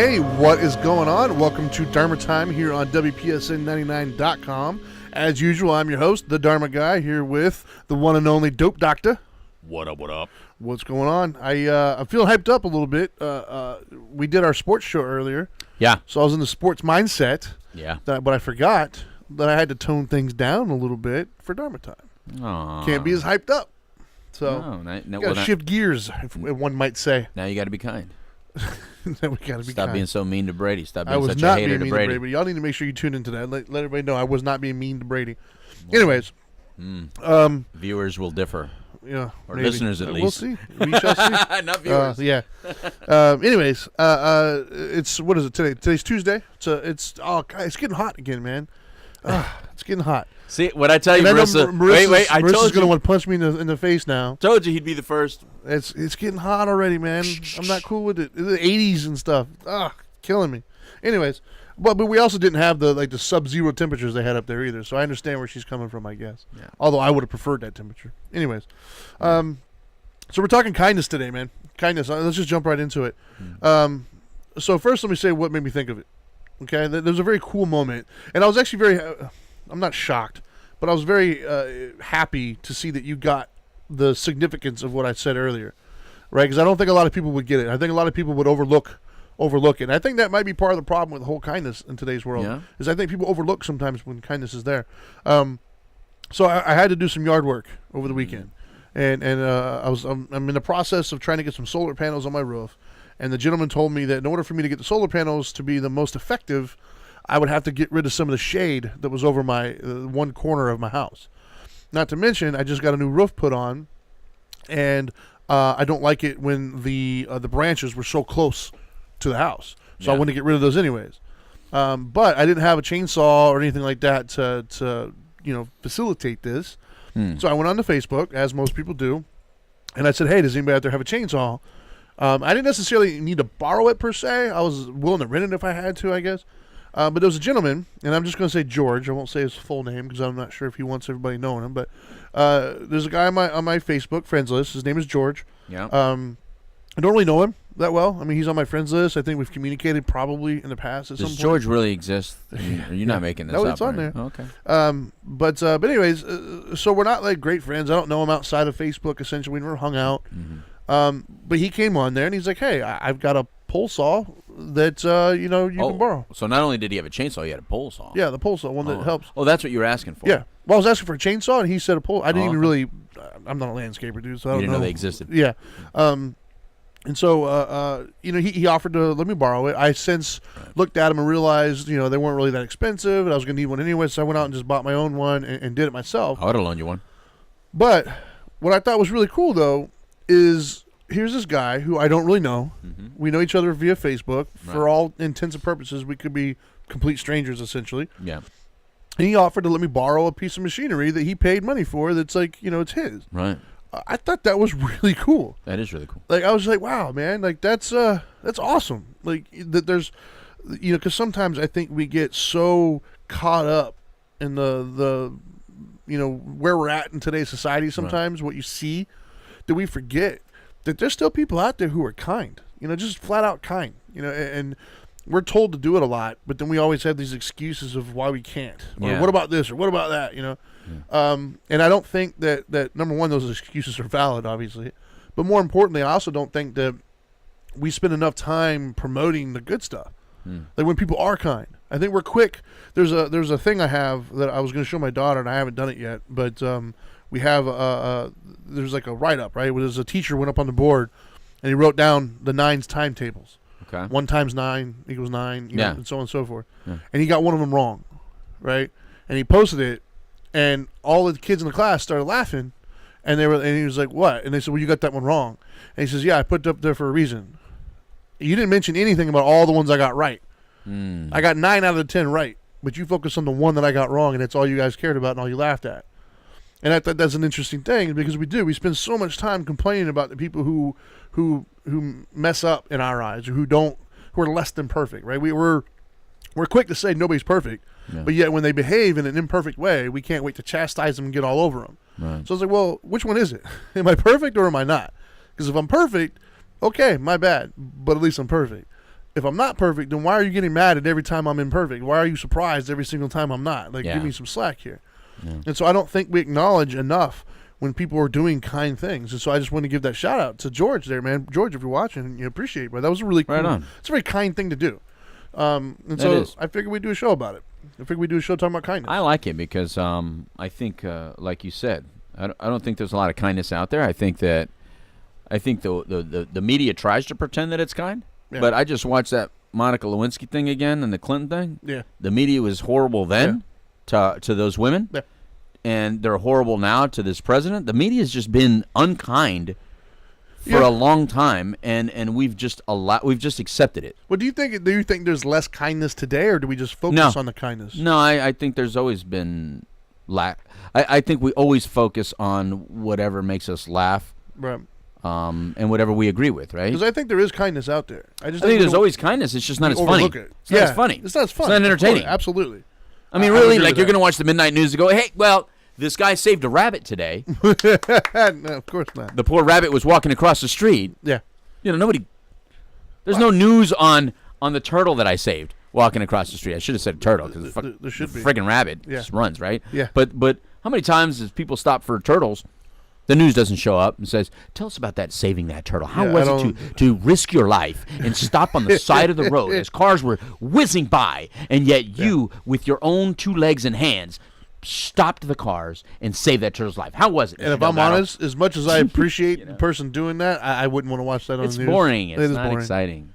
Hey, what is going on? Welcome to Dharma Time here on WPSN99.com. As usual, I'm your host, the Dharma Guy, here with the one and only Dope Doctor. What up, what up? What's going on? I'm feeling hyped up a little bit. We did our sports show earlier. Yeah. So I was in the sports mindset. Yeah. But I forgot that I had to tone things down a little bit for Dharma Time. Aww. Can't be as hyped up. So got to shift gears, if one might say. Now you got to be kind. We gotta be Stop kind. being so mean to Brady. Stop I being was such not a hater being to mean Brady. to Brady. Y'all need to make sure you tune into that. Let everybody know I was not being mean to Brady. Anyways, Viewers will differ. Yeah, Or maybe. listeners at We'll least. see. We shall see. Not viewers. Yeah. Anyways, it's what is it today? Today's Tuesday. It's getting hot again, man. It's getting hot. See, what I tell you, And I know Marissa. Marissa's I Marissa's told gonna you. want to punch me in the face now. Told you he'd be the first. It's getting hot already, man. I'm not cool with it. The 80s and stuff. Killing me. Anyways, but we also didn't have the sub-zero temperatures they had up there either. So I understand where she's coming from, I guess. Yeah. Although I would have preferred that temperature. Anyways, so we're talking kindness today, man. Kindness. Let's just jump right into it. So first, let me say what made me think of it. Okay, there's a very cool moment, and I was actually very. I'm not shocked, but I was very happy to see that you got the significance of what I said earlier, right? Because I don't think a lot of people would get it. I think a lot of people would overlook it. And I think that might be part of the problem with the whole kindness in today's world. Yeah. Is I think people overlook sometimes when kindness is there. So I had to do some yard work over the weekend, and I'm in the process of trying to get some solar panels on my roof, and the gentleman told me that in order for me to get the solar panels to be the most effective, I would have to get rid of some of the shade that was over my one corner of my house. Not to mention, I just got a new roof put on, and I don't like it when the branches were so close to the house. So I wanted to get rid of those anyways. But I didn't have a chainsaw or anything like that to facilitate this. So I went on to Facebook, as most people do, and I said, hey, does anybody out there have a chainsaw? I didn't necessarily need to borrow it per se. I was willing to rent it if I had to, I guess. But there was a gentleman, and I'm just going to say George. I won't say his full name because I'm not sure if he wants everybody knowing him. But there's a guy on my Facebook friends list. His name is George. Yeah. I don't really know him that well. I mean, he's on my friends list. I think we've communicated probably in the past at some Does point. George really exist? You're not making this up. No, it's on right? there. Oh, okay. But anyways, so we're not like great friends. I don't know him outside of Facebook. Essentially, we never hung out. But he came on there and he's like, "Hey, I've got a pole saw that you can borrow." So not only did he have a chainsaw, he had a pole saw. Yeah, the pole saw, one that helps. Oh, that's what you were asking for. Yeah. Well, I was asking for a chainsaw, and he said a pole. I didn't even okay. really. I'm not a landscaper, dude, so I don't You didn't know they existed. Yeah. And so, he offered to let me borrow it. I since looked at them and realized, they weren't really that expensive, and I was going to need one anyway, so I went out and just bought my own one and did it myself. I would have loaned you one. But what I thought was really cool, though, is here's this guy who I don't really know. We know each other via Facebook. For all intents and purposes, we could be complete strangers, essentially. Yeah. And he offered to let me borrow a piece of machinery that he paid money for that's like, it's his. Right. I thought that was really cool. That is really cool. Like, I was like, wow, man, like, that's awesome. Like, that there's, because sometimes I think we get so caught up in the where we're at in today's society sometimes, what you see, that we forget that there's still people out there who are kind, just flat out kind, and we're told to do it a lot, but then we always have these excuses of why we can't. Or what about this? Or what about that? And I don't think that number one, those excuses are valid, obviously. But more importantly, I also don't think that we spend enough time promoting the good stuff. Like when people are kind. I think we're quick. There's a thing I have that I was going to show my daughter, and I haven't done it yet. But we have there's like a write-up, right? Where there's a teacher went up on the board, and he wrote down the 9's timetables. Okay. 1 times 9 equals 9, and so on and so forth. Yeah. And he got one of them wrong, right? And he posted it, and all the kids in the class started laughing, and he was like, "What?" And they said, "Well, you got that one wrong." And he says, "Yeah, I put it up there for a reason. You didn't mention anything about all the ones I got right. I got 9 out of the 10 right, but you focused on the one that I got wrong, and that's all you guys cared about and all you laughed at." And I thought that's an interesting thing because we spend so much time complaining about the people who mess up in our eyes, or who are less than perfect, right? We're quick to say nobody's perfect, but yet when they behave in an imperfect way, we can't wait to chastise them and get all over them. Right. So I was like, well, which one is it? Am I perfect or am I not? Because if I'm perfect, okay, my bad, but at least I'm perfect. if I'm not perfect, then why are you getting mad at every time I'm imperfect? Why are you surprised every single time I'm not? Like, give me some slack here. Yeah. And so I don't think we acknowledge enough when people are doing kind things. And so I just want to give that shout out to George there, man. George, if you're watching, you appreciate it, bro. That was a really cool. Right on. It's a very kind thing to do. And so I figured we'd do a show about it. I figured we'd do a show talking about kindness. I like it because I think, like you said, I don't think there's a lot of kindness out there. I think the media tries to pretend that it's kind. Yeah. But I just watched that Monica Lewinsky thing again and the Clinton thing. Yeah. The media was horrible then to those women. Yeah. And they're horrible now to this president. The media has just been unkind for a long time, and we've just accepted it. Well, do you think there's less kindness today, or do we just focus on the kindness? No, I think there's always been I think we always focus on whatever makes us laugh, right? And whatever we agree with, right? Because I think there is kindness out there. I think there's always kindness. It's just not as funny. It's not as funny. It's not as fun. It's not entertaining. Absolutely. I mean, really, like you're going to watch the midnight news and go, hey, well, this guy saved a rabbit today. No, of course not. The poor rabbit was walking across the street. Yeah. Nobody. There's no news on the turtle that I saved walking across the street. I should have said turtle because there should be. Friggin' rabbit just runs, right? Yeah. But how many times does people stop for turtles? The news doesn't show up and says, tell us about that saving that turtle. How was it to risk your life and stop on the side of the road as cars were whizzing by, and yet you, with your own 2 legs and hands, stopped the cars and saved that turtle's life? How was it? And if I'm honest, as much as I appreciate the person doing that, I wouldn't want to watch that on the news. It's boring. It's not exciting.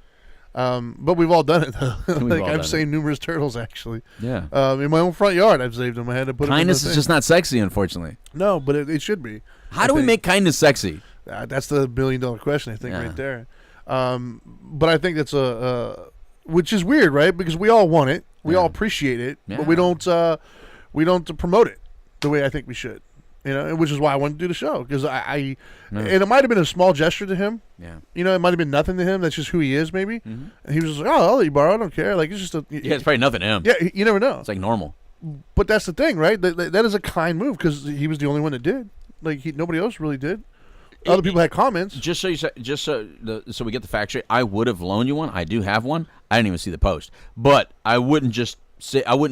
But we've all done it, though. Like I've saved numerous turtles, actually. Yeah. In my own front yard, I've saved them. I had to put kindness is just not sexy, unfortunately. No, but it should be. How do we make kindness sexy? That's the $1 billion question, I think, right there. But I think that's which is weird, right? Because we all want it, we all appreciate it, but we don't promote it the way I think we should. Which is why I wanted to do the show, because and it might have been a small gesture to him. Yeah. It might have been nothing to him. That's just who he is, maybe. Mm-hmm. And he was just like, "Oh, I'll let you borrow. I don't care." Like it's just it's probably nothing to him. Yeah, you never know. It's like normal. But that's the thing, right? That is a kind move because he was the only one that did. Like nobody else really did. Other people had comments. Just so so we get the facts straight, I would have loaned you one. I do have one. I didn't even see the post, but I wouldn't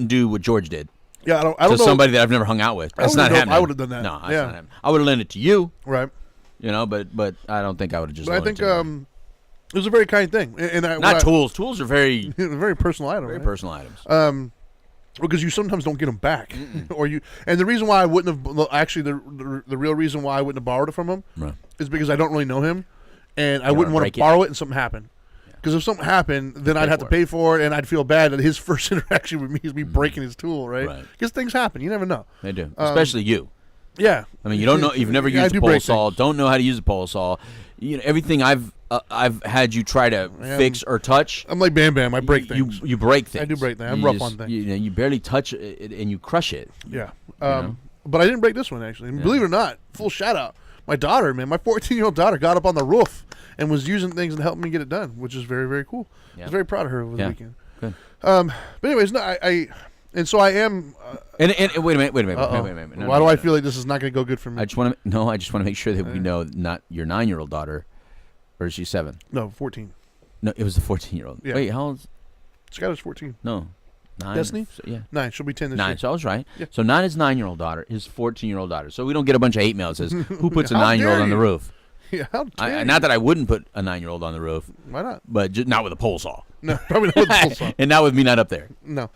do what George did. Yeah, I don't know. Somebody that I've never hung out with. That's not happening. I would have done that. No, that's not happening. I would have lent it to you. Right. But I don't think I would have just. But I think it was a very kind thing. And not tools. Tools are very very personal items. Very personal items. Because you sometimes don't get them back, and the reason why I wouldn't have actually the real reason why I wouldn't have borrowed it from him is because I don't really know him, and I wouldn't want to borrow it and something happened. Because if something happened, then I'd have to pay for it, and I'd feel bad that his first interaction with me is me breaking his tool, right? Because things happen. You never know. They do, especially you. Yeah. I mean, you don't know. You've never used a pole saw. Don't know how to use a pole saw. Everything I've had you try to fix or touch. I'm like Bam Bam. I break things. You break things. I do break things. I'm rough on things. You barely touch it, and you crush it. Yeah. But I didn't break this one, actually. And believe it or not, full shout out. My daughter, man, my 14-year-old daughter got up on the roof and was using things and helping me get it done, which is very, very cool. Yeah. I was very proud of her over the weekend. Good. But anyways, no, and so I am. And wait a minute. Why do I feel like this is not going to go good for me? I just want to make sure that we know not your 9-year-old daughter, or is she 7? No, 14. No, it was the 14-year-old. Yeah. Wait, how old? Skylar's 14. No. 9. Destiny? Yeah. 9. She'll be 10 this year. 9. So I was right. Yeah. So not his 9-year-old daughter, his 14-year-old daughter. So we don't get a bunch of hate mail that says, who puts a 9-year-old on the roof? Yeah, how dare you? Not that I wouldn't put a 9-year-old on the roof. Why not? But just not with a pole saw. No, probably not with a pole saw. And not with me not up there. No.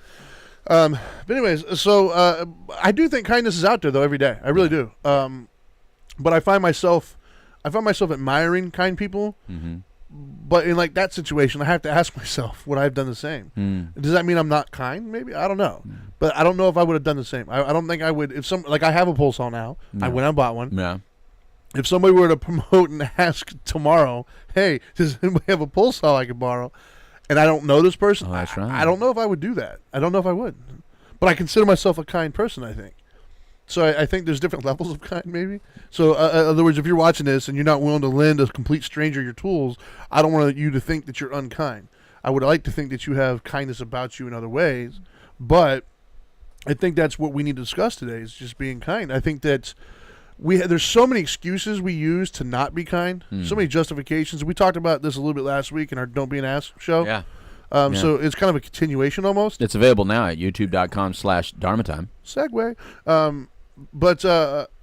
But anyways, so I do think kindness is out there, though, every day. I really do. But I find myself admiring kind people. Mm-hmm. But in like that situation, I have to ask myself, would I have done the same? Does that mean I'm not kind? Maybe, I don't know. But I don't know if I would have done the same. I don't think I would. If I have a pole saw now, I went and bought one. Yeah. If somebody were to promote and ask tomorrow, hey, does anybody have a pole saw I could borrow? And I don't know this person. That's right. I don't know if I would do that. I don't know if I would. But I consider myself a kind person, I think. So I think there's different levels of kind, maybe. So in other words, if you're watching this and you're not willing to lend a complete stranger your tools, I don't want you to think that you're unkind. I would like to think that you have kindness about you in other ways. But I think that's what we need to discuss today, is just being kind. I think that there's so many excuses we use to not be kind, so many justifications. We talked about this a little bit last week in our Don't Be an Ass show. Yeah. So it's kind of a continuation almost. It's available now at youtube.com/Dharma Time. Segue.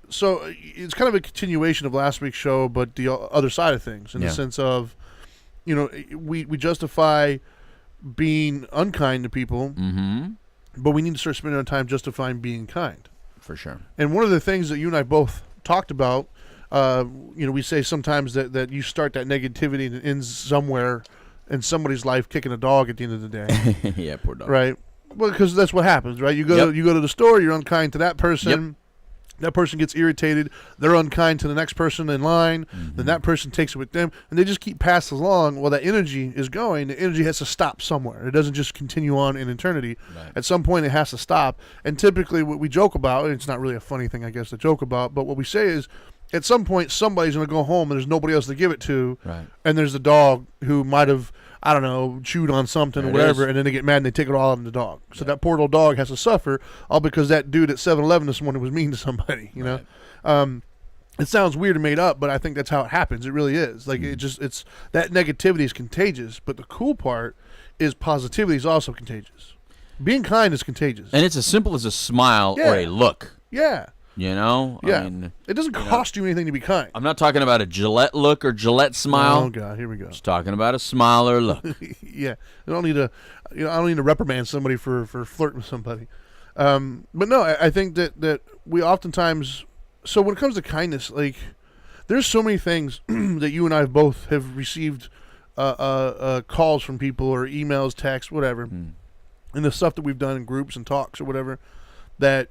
So it's kind of a continuation of last week's show, but the other side of things, in the sense of, we justify being unkind to people, but we need to start spending our time justifying being kind. For sure. And one of the things that you and I both talked about, we say sometimes that you start that negativity and it ends somewhere in somebody's life, kicking a dog at the end of the day. Yeah, poor dog. Right. Well, because that's what happens, right? You go to the store, you're unkind to that person. Yep. That person gets irritated. They're unkind to the next person in line. Then that person takes it with them, and they just keep passing along. While that energy is going, the energy has to stop somewhere. It doesn't just continue on in eternity. Right. At some point, it has to stop. And typically, what we joke about, and it's not really a funny thing, I guess, to joke about, but what we say is, at some point, somebody's going to go home, and there's nobody else to give it to. Right. And there's the dog who might have, I don't know, chewed on something or whatever, and then they get mad and they take it all out on the dog. So that poor little dog has to suffer, all because that dude at 7-Eleven this morning was mean to somebody, you know? It sounds weird and made up, but I think that's how it happens. It really is. Like, it's that negativity is contagious, but the cool part is positivity is also contagious. Being kind is contagious. And it's as simple as a smile or a look. Yeah. You know? Yeah. I mean, it doesn't cost you anything to be kind. I'm not talking about a Gillette look or Gillette smile. Oh, God, here we go. Just talking about a smile or look. Yeah. I don't need to reprimand somebody for flirting with somebody. But no, I think that we oftentimes, so when it comes to kindness, like, there's so many things that you and I both have received calls from people or emails, texts, whatever, and the stuff that we've done in groups and talks or whatever, that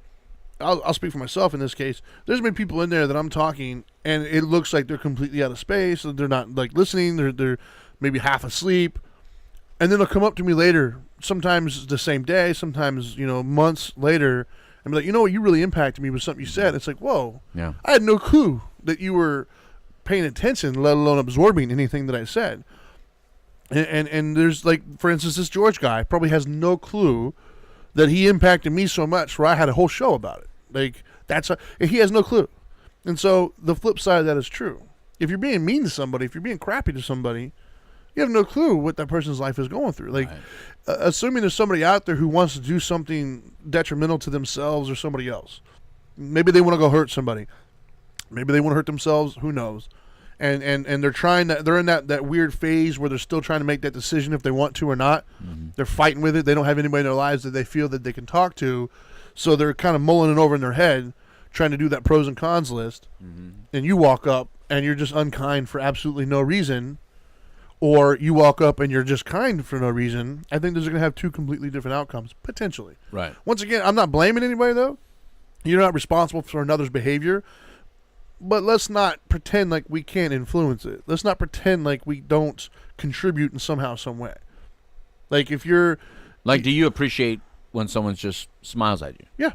I'll speak for myself in this case. There's been people in there that I'm talking, and it looks like they're completely out of space. They're not like listening. They're maybe half asleep, and then they'll come up to me later. Sometimes the same day, sometimes months later, and be like, what, you really impacted me with something you said. It's like, whoa, yeah, I had no clue that you were paying attention, let alone absorbing anything that I said. And there's, like, for instance, this George guy probably has no clue that he impacted me so much where I had a whole show about it. Like, he has no clue. And so the flip side of that is true. If you're being mean to somebody, if you're being crappy to somebody, you have no clue what that person's life is going through. Like, assuming there's somebody out there who wants to do something detrimental to themselves or somebody else. Maybe they want to go hurt somebody. Maybe they want to hurt themselves. Who knows? And they're in that weird phase where they're still trying to make that decision if they want to or not. They're fighting with it. They don't have anybody in their lives that they feel that they can talk to. So they're kind of mulling it over in their head, trying to do that pros and cons list. And you walk up and you're just unkind for absolutely no reason, or you walk up and you're just kind for no reason. I think those are going to have two completely different outcomes, potentially. Right. Once again, I'm not blaming anybody, though. You're not responsible for another's behavior. But let's not pretend like we can't influence it. Let's not pretend like we don't contribute in somehow, some way. Like, if you're... Like, do you appreciate when someone just smiles at you? Yeah.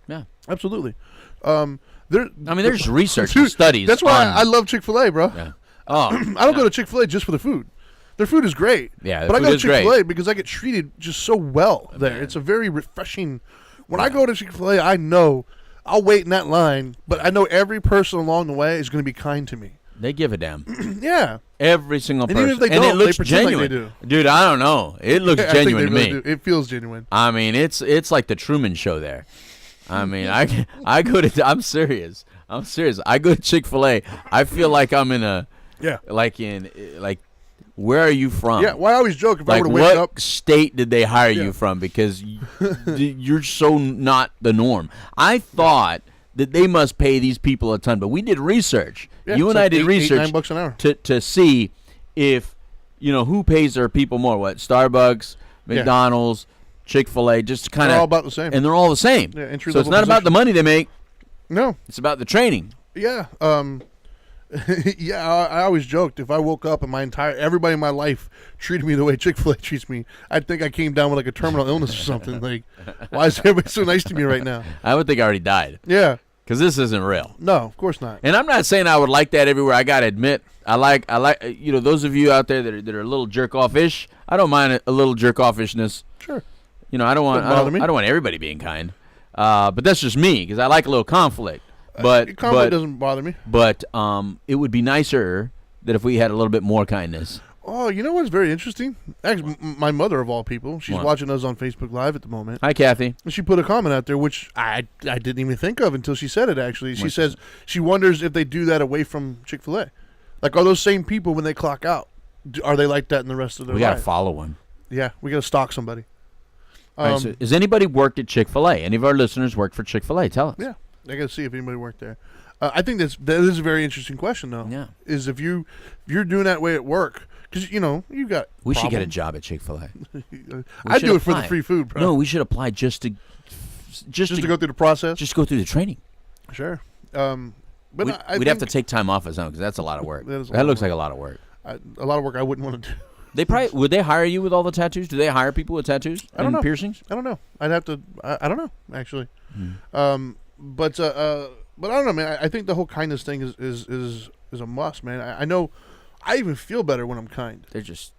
Yeah. Absolutely. There's research and studies. That's why I love Chick-fil-A, bro. Yeah. Oh, I don't go to Chick-fil-A just for the food. Their food is great. Yeah, but I go to Chick-fil-A great. because I get treated just so well there. Man. It's a very refreshing... When I go to Chick-fil-A, I know... I'll wait in that line, but I know every person along the way is going to be kind to me. They give a damn. Yeah. Every single person. And even if they and don't, it looks they pretend genuine. like they do. Dude, I don't know. It looks genuine to me. Do. It feels genuine. I mean, it's like the Truman Show there. I mean, I go to... I'm serious. I go to Chick-fil-A. I feel like I'm in a... Yeah. Like, where are you from? Yeah, well, I always joke if I were to wake what up... state did they hire you from? Because you're so not the norm. I thought that they must pay these people a ton, but we did research. Yeah, you and I did research $8-9 an hour. to see if, who pays their people more. What, Starbucks, McDonald's, Chick-fil-A, just kind of... They're all about the same. And they're all the same. Yeah, entry so it's level not about position. the money they make. No. It's about the training. Yeah. Yeah, I always joked if I woke up and everybody in my life treated me the way Chick-fil-A treats me, I'd think I came down with like a terminal illness or something. Like, why is everybody so nice to me right now? I would think I already died. Yeah. Because this isn't real. No, of course not. And I'm not saying I would like that everywhere. I gotta admit, I like those of you out there that are a little jerk off-ish. I don't mind a little jerk off-ishness. Sure. I don't want everybody being kind. But that's just me because I like a little conflict. But conflict doesn't bother me. But it would be nicer that if we had a little bit more kindness. Oh, you know what's very interesting? Actually, my mother of all people, she's What? watching us on Facebook Live at the moment. Hi, Kathy. And she put a comment out there, which I didn't even think of until she said it, actually. She What's says she wonders if they do that away from Chick-fil-A. Like, are those same people when they clock out? Are they like that in the rest of their We got to life? follow one. Yeah, we got to stalk somebody. All right, so has anybody worked at Chick-fil-A? Any of our listeners worked for Chick-fil-A? Tell us. Yeah, I got to see if anybody worked there. I think that is a very interesting question, though. Yeah. Is if you're doing that way at work, because you got. We should get a problems. job at Chick-fil-A. I'd do it for the apply. free food, bro. No, we should apply just to go through the process. Just go through the training. Sure. But we'd have to take time off his own because that's a lot of work. That looks like a lot of work. A lot of work I wouldn't want to do. They probably would they hire you with all the tattoos? Do they hire people with tattoos I don't and know. piercings? I don't know. I'd have to. I don't know actually. But I don't know, man. I think the whole kindness thing is a must, man. I know. I even feel better when I'm kind. They're just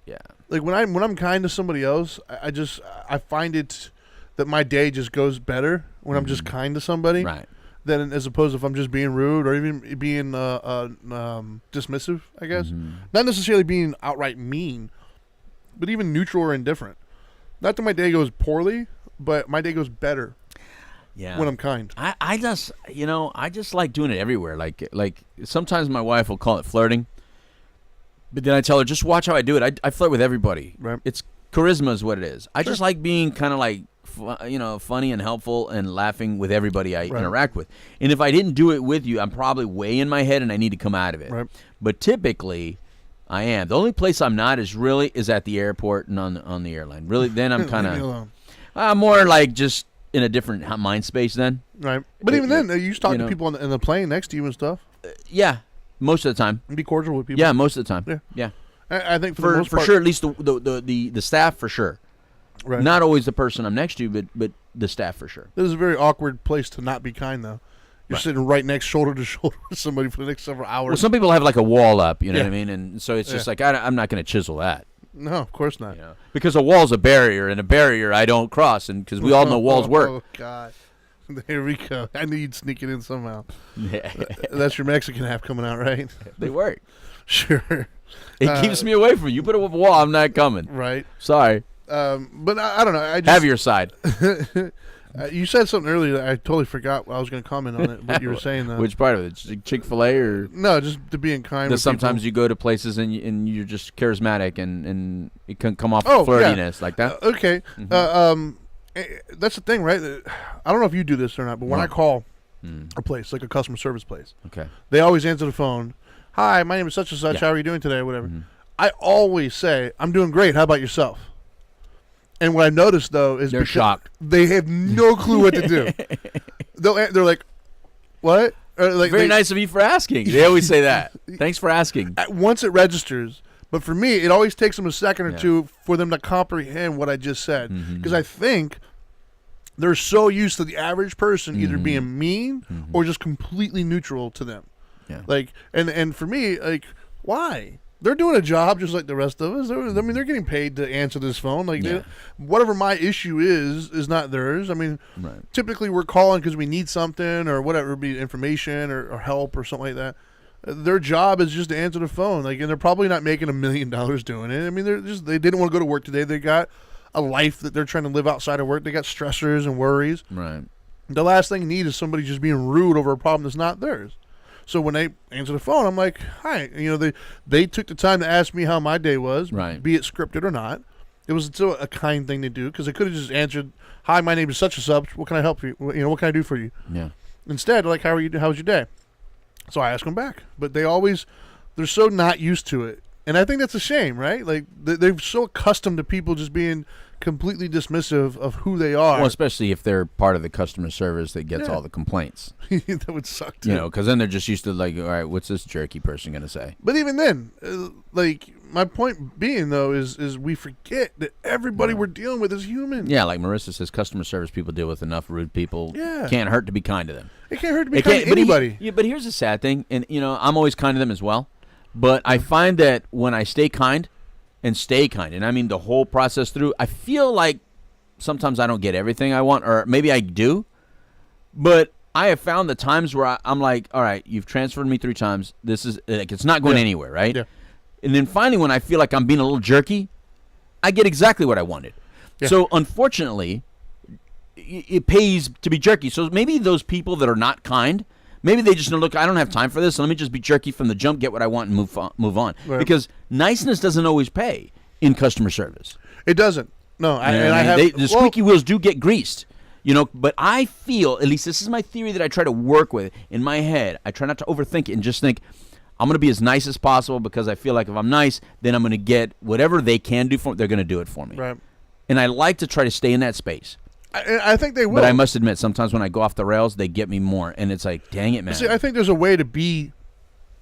Like when I'm kind to somebody else, I find it that my day just goes better when I'm just kind to somebody. right. Than as opposed if I'm just being rude or even being dismissive, I guess. Not necessarily being outright mean, but even neutral or indifferent. Not that my day goes poorly, but my day goes better when I'm kind. I just I just like doing it everywhere. Like sometimes my wife will call it flirting, but then I tell her just watch how I do it. I flirt with everybody. Right. It's charisma is what it is. I just like being kind of like funny and helpful and laughing with everybody I interact with. And if I didn't do it with you, I'm probably way in my head and I need to come out of it. Right. But typically, I am. The only place I'm not is at the airport and on the airline. Really, then I'm kind Leave me of alone. more like just in a different mind space then. Right. But even then, you used to talk to people in the plane next to you and stuff. Yeah, most of the time. And be cordial with people. Yeah, most of the time. Yeah. I think for the most for part, sure, at least the staff for sure. Right. Not always the person I'm next to, but the staff for sure. This is a very awkward place to not be kind, though. You're sitting right next shoulder to shoulder with somebody for the next several hours. Well, some people have like a wall up, you know what I mean? And so it's just like, I'm not going to chisel that. No, of course not. Because a wall's a barrier, and a barrier I don't cross, and because we all know walls work. Oh, God. There we go. I knew you'd sneak it in somehow. Yeah. That's your Mexican half coming out, right? They work. Sure. It keeps me away from you. You put up a wall, I'm not coming. Right. Sorry. But I don't know. I just, Have your side. you said something earlier that I totally forgot. I was going to comment on it. What you were saying, though. Which part of it? Chick-fil-A or? No, just to being kind. With Sometimes people. you go to places and you're just charismatic and it can come off flirtiness like that. Okay. That's the thing, right? I don't know if you do this or not, but when I call a place, like a customer service place, Okay. they always answer the phone. Hi, my name is such and such. Yeah. How are you doing today? Whatever. I always say, I'm doing great. How about yourself? And what I noticed, though, is They're because shocked. They have no clue what to do. They're like, what? Or like Very nice of you for asking. They always say that. Thanks for asking. Once it registers. But for me, it always takes them a second or Yeah. two for them to comprehend what I just said. Mm-hmm. Because I think they're so used to the average person either being mean or just completely neutral to them. Yeah. Like, and for me, like, why? They're doing a job just like the rest of us. They're getting paid to answer this phone. Like, whatever my issue is not theirs. I mean, typically we're calling because we need something or whatever, be it information or help or something like that. Their job is just to answer the phone. Like, and they're probably not making $1 million doing it. I mean, they didn't want to go to work today. They got a life that they're trying to live outside of work. They got stressors and worries. Right. The last thing you need is somebody just being rude over a problem that's not theirs. So when they answer the phone, I'm like, hi. They took the time to ask me how my day was, be it scripted or not. It was still a kind thing to do because they could have just answered, hi, my name is such and such. What can I help you? What can I do for you? Yeah. Instead, like, how are you? How's your day? So I ask them back. But they're so not used to it. And I think that's a shame, right? Like, they're so accustomed to people just being completely dismissive of who they are. Well, especially if they're part of the customer service that gets all the complaints. That would suck, too. Because then they're just used to, like, all right, what's this jerky person going to say? But even then, like, my point being, though, is we forget that everybody we're dealing with is human. Yeah, like Marissa says, customer service people deal with enough rude people. Yeah. Can't hurt to be kind to them. It can't hurt to be kind to anybody. But here's the sad thing, and, I'm always kind to them as well. But I find that when I stay kind, and I mean the whole process through, I feel like sometimes I don't get everything I want, or maybe I do. But I have found the times where I'm like, all right, you've transferred me 3 times. This is like it's not going anywhere, right? Yeah. And then finally, when I feel like I'm being a little jerky, I get exactly what I wanted. Yeah. So unfortunately, it pays to be jerky. So maybe those people that are not kind, maybe they just know, look, I don't have time for this, so let me just be jerky from the jump, get what I want, and move on. Right. Because niceness doesn't always pay in customer service. It doesn't. No, the squeaky wheels do get greased. But I feel, at least this is my theory that I try to work with in my head. I try not to overthink it and just think, I'm going to be as nice as possible because I feel like if I'm nice, then I'm going to get whatever they can do for me, they're going to do it for me. Right. And I like to try to stay in that space. I think they will. But I must admit, sometimes when I go off the rails, they get me more. And it's like, dang it, man. See, I think there's a way to be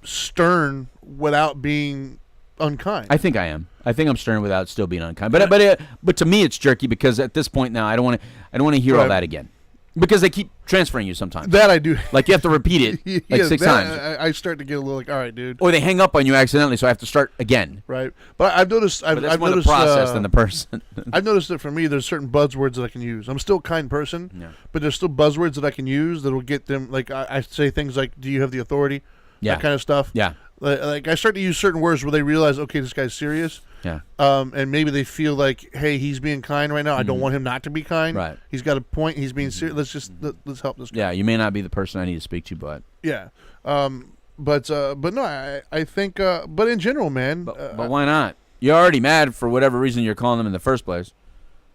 stern without being unkind. I think I am. I think I'm stern without still being unkind. But to me, it's jerky because at this point now, I don't want to hear all that again. Because they keep transferring you sometimes. That I do. Like you have to repeat it like 6 times. I start to get a little like, all right, dude. Or they hang up on you accidentally, so I have to start again. Right. But I've noticed. I've noticed the process than the person. I've noticed that for me, there's certain buzzwords that I can use. I'm still a kind person, but there's still buzzwords that I can use that will get them. Like I say things like, "Do you have the authority?" That kind of stuff. Yeah. Like I start to use certain words where they realize, okay, this guy's serious. Yeah. And maybe they feel like, hey, he's being kind right now. I don't want him not to be kind. Right. He's got a point. He's being serious. Let's help this guy. Yeah. You may not be the person I need to speak to, but yeah. But no, I think. But in general, man. But why not? You're already mad for whatever reason you're calling them in the first place.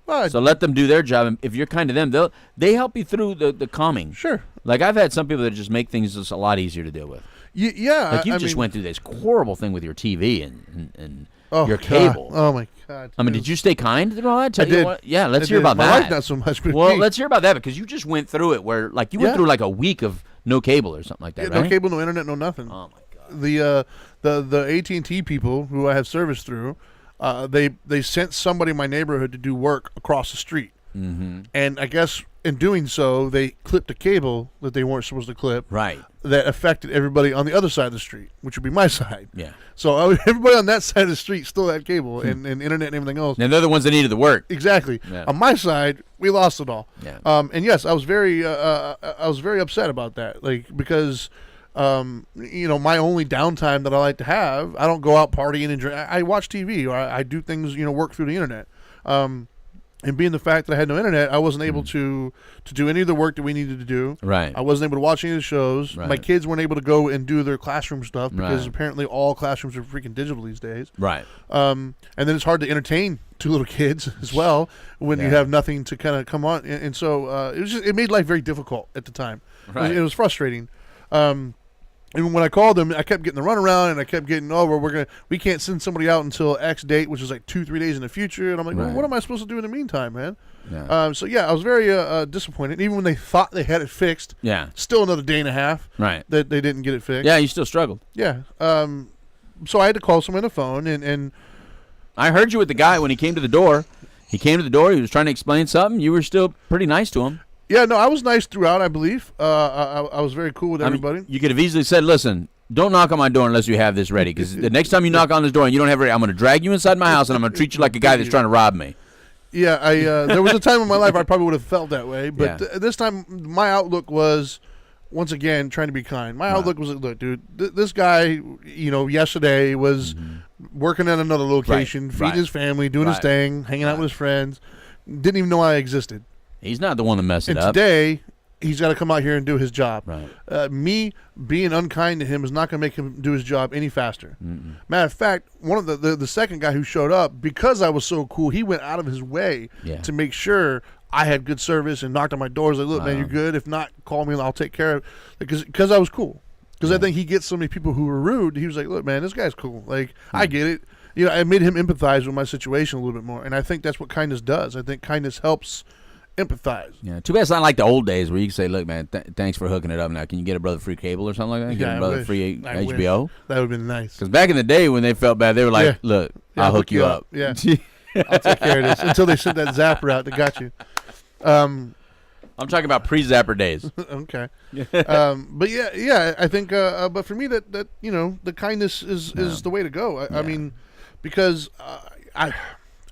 So let them do their job, and if you're kind to them, they help you through the calming. Sure. Like I've had some people that just make things just a lot easier to deal with. Yeah. Like you just went through this horrible thing with your TV and your God. cable. Oh my God. I mean, did you stay kind through all that? I did. Yeah, let's hear about my that. wife not so much. But well, let's hear about that because you just went through it where like you went through like a week of no cable or something like that, right? No cable, no internet, no nothing. Oh my God. The AT&T people who I have service through, they sent somebody in my neighborhood to do work across the street. Mm-hmm. And I guess in doing so, they clipped a cable that they weren't supposed to clip. Right. That affected everybody on the other side of the street, which would be my side. Yeah. So everybody on that side of the street still had cable and internet and everything else. And they're the ones that needed the work. Exactly. Yeah. On my side, we lost it all. Yeah. And yes, I was very upset about that, like because. My only downtime that I like to have, I don't go out partying and drink. I watch TV or I do things, work through the internet. And being the fact that I had no internet, I wasn't able to do any of the work that we needed to do. Right. I wasn't able to watch any of the shows. Right. My kids weren't able to go and do their classroom stuff because apparently all classrooms are freaking digital these days. Right. And then it's hard to entertain two little kids as well when you have nothing to kind of come on. And so it made life very difficult at the time. Right. It was frustrating. And when I called them, I kept getting the runaround, and I kept getting, we can't send somebody out until X date, which is like 2-3 days in the future. And I'm like, well, what am I supposed to do in the meantime, man? Yeah. I was very disappointed. Even when they thought they had it fixed, still another day and a half that they didn't get it fixed. Yeah, you still struggled. Yeah. So I had to call someone on the phone, and I heard you with the guy when he came to the door. He came to the door. He was trying to explain something. You were still pretty nice to him. Yeah, no, I was nice throughout, I believe. I was very cool with everybody. You could have easily said, listen, don't knock on my door unless you have this ready, because the next time you knock on this door and you don't have it ready, I'm going to drag you inside my house and I'm going to treat you like a guy that's trying to rob me. Yeah, there was a time in my life I probably would have felt that way, but this time my outlook was, once again, trying to be kind. My outlook was, look, dude, this guy, yesterday was working at another location, feeding his family, doing his thing, hanging out with his friends, didn't even know I existed. He's not the one that messed it up. And today, he's got to come out here and do his job. Right. Me being unkind to him is not going to make him do his job any faster. Mm-mm. Matter of fact, one of the second guy who showed up, because I was so cool, he went out of his way to make sure I had good service and knocked on my doors. Like, look, man, you're good. If not, call me and I'll take care of it. Because I was cool. Because I think he gets so many people who were rude. He was like, look, man, this guy's cool. Like, I get it. I made him empathize with my situation a little bit more. And I think that's what kindness does. I think kindness helps empathize. Yeah, too bad it's not like the old days where you can say, look, man, thanks for hooking it up. Now, can you get a brother free cable or something like that? Get a brother free HBO? That would have been nice. Because back in the day when they felt bad, they were like, look, I'll hook you up. Yeah, I'll take care of this. Until they sent that zapper out that got you. I'm talking about pre-zapper days. Okay. But yeah, I think, but for me that the kindness is the way to go. I mean, because I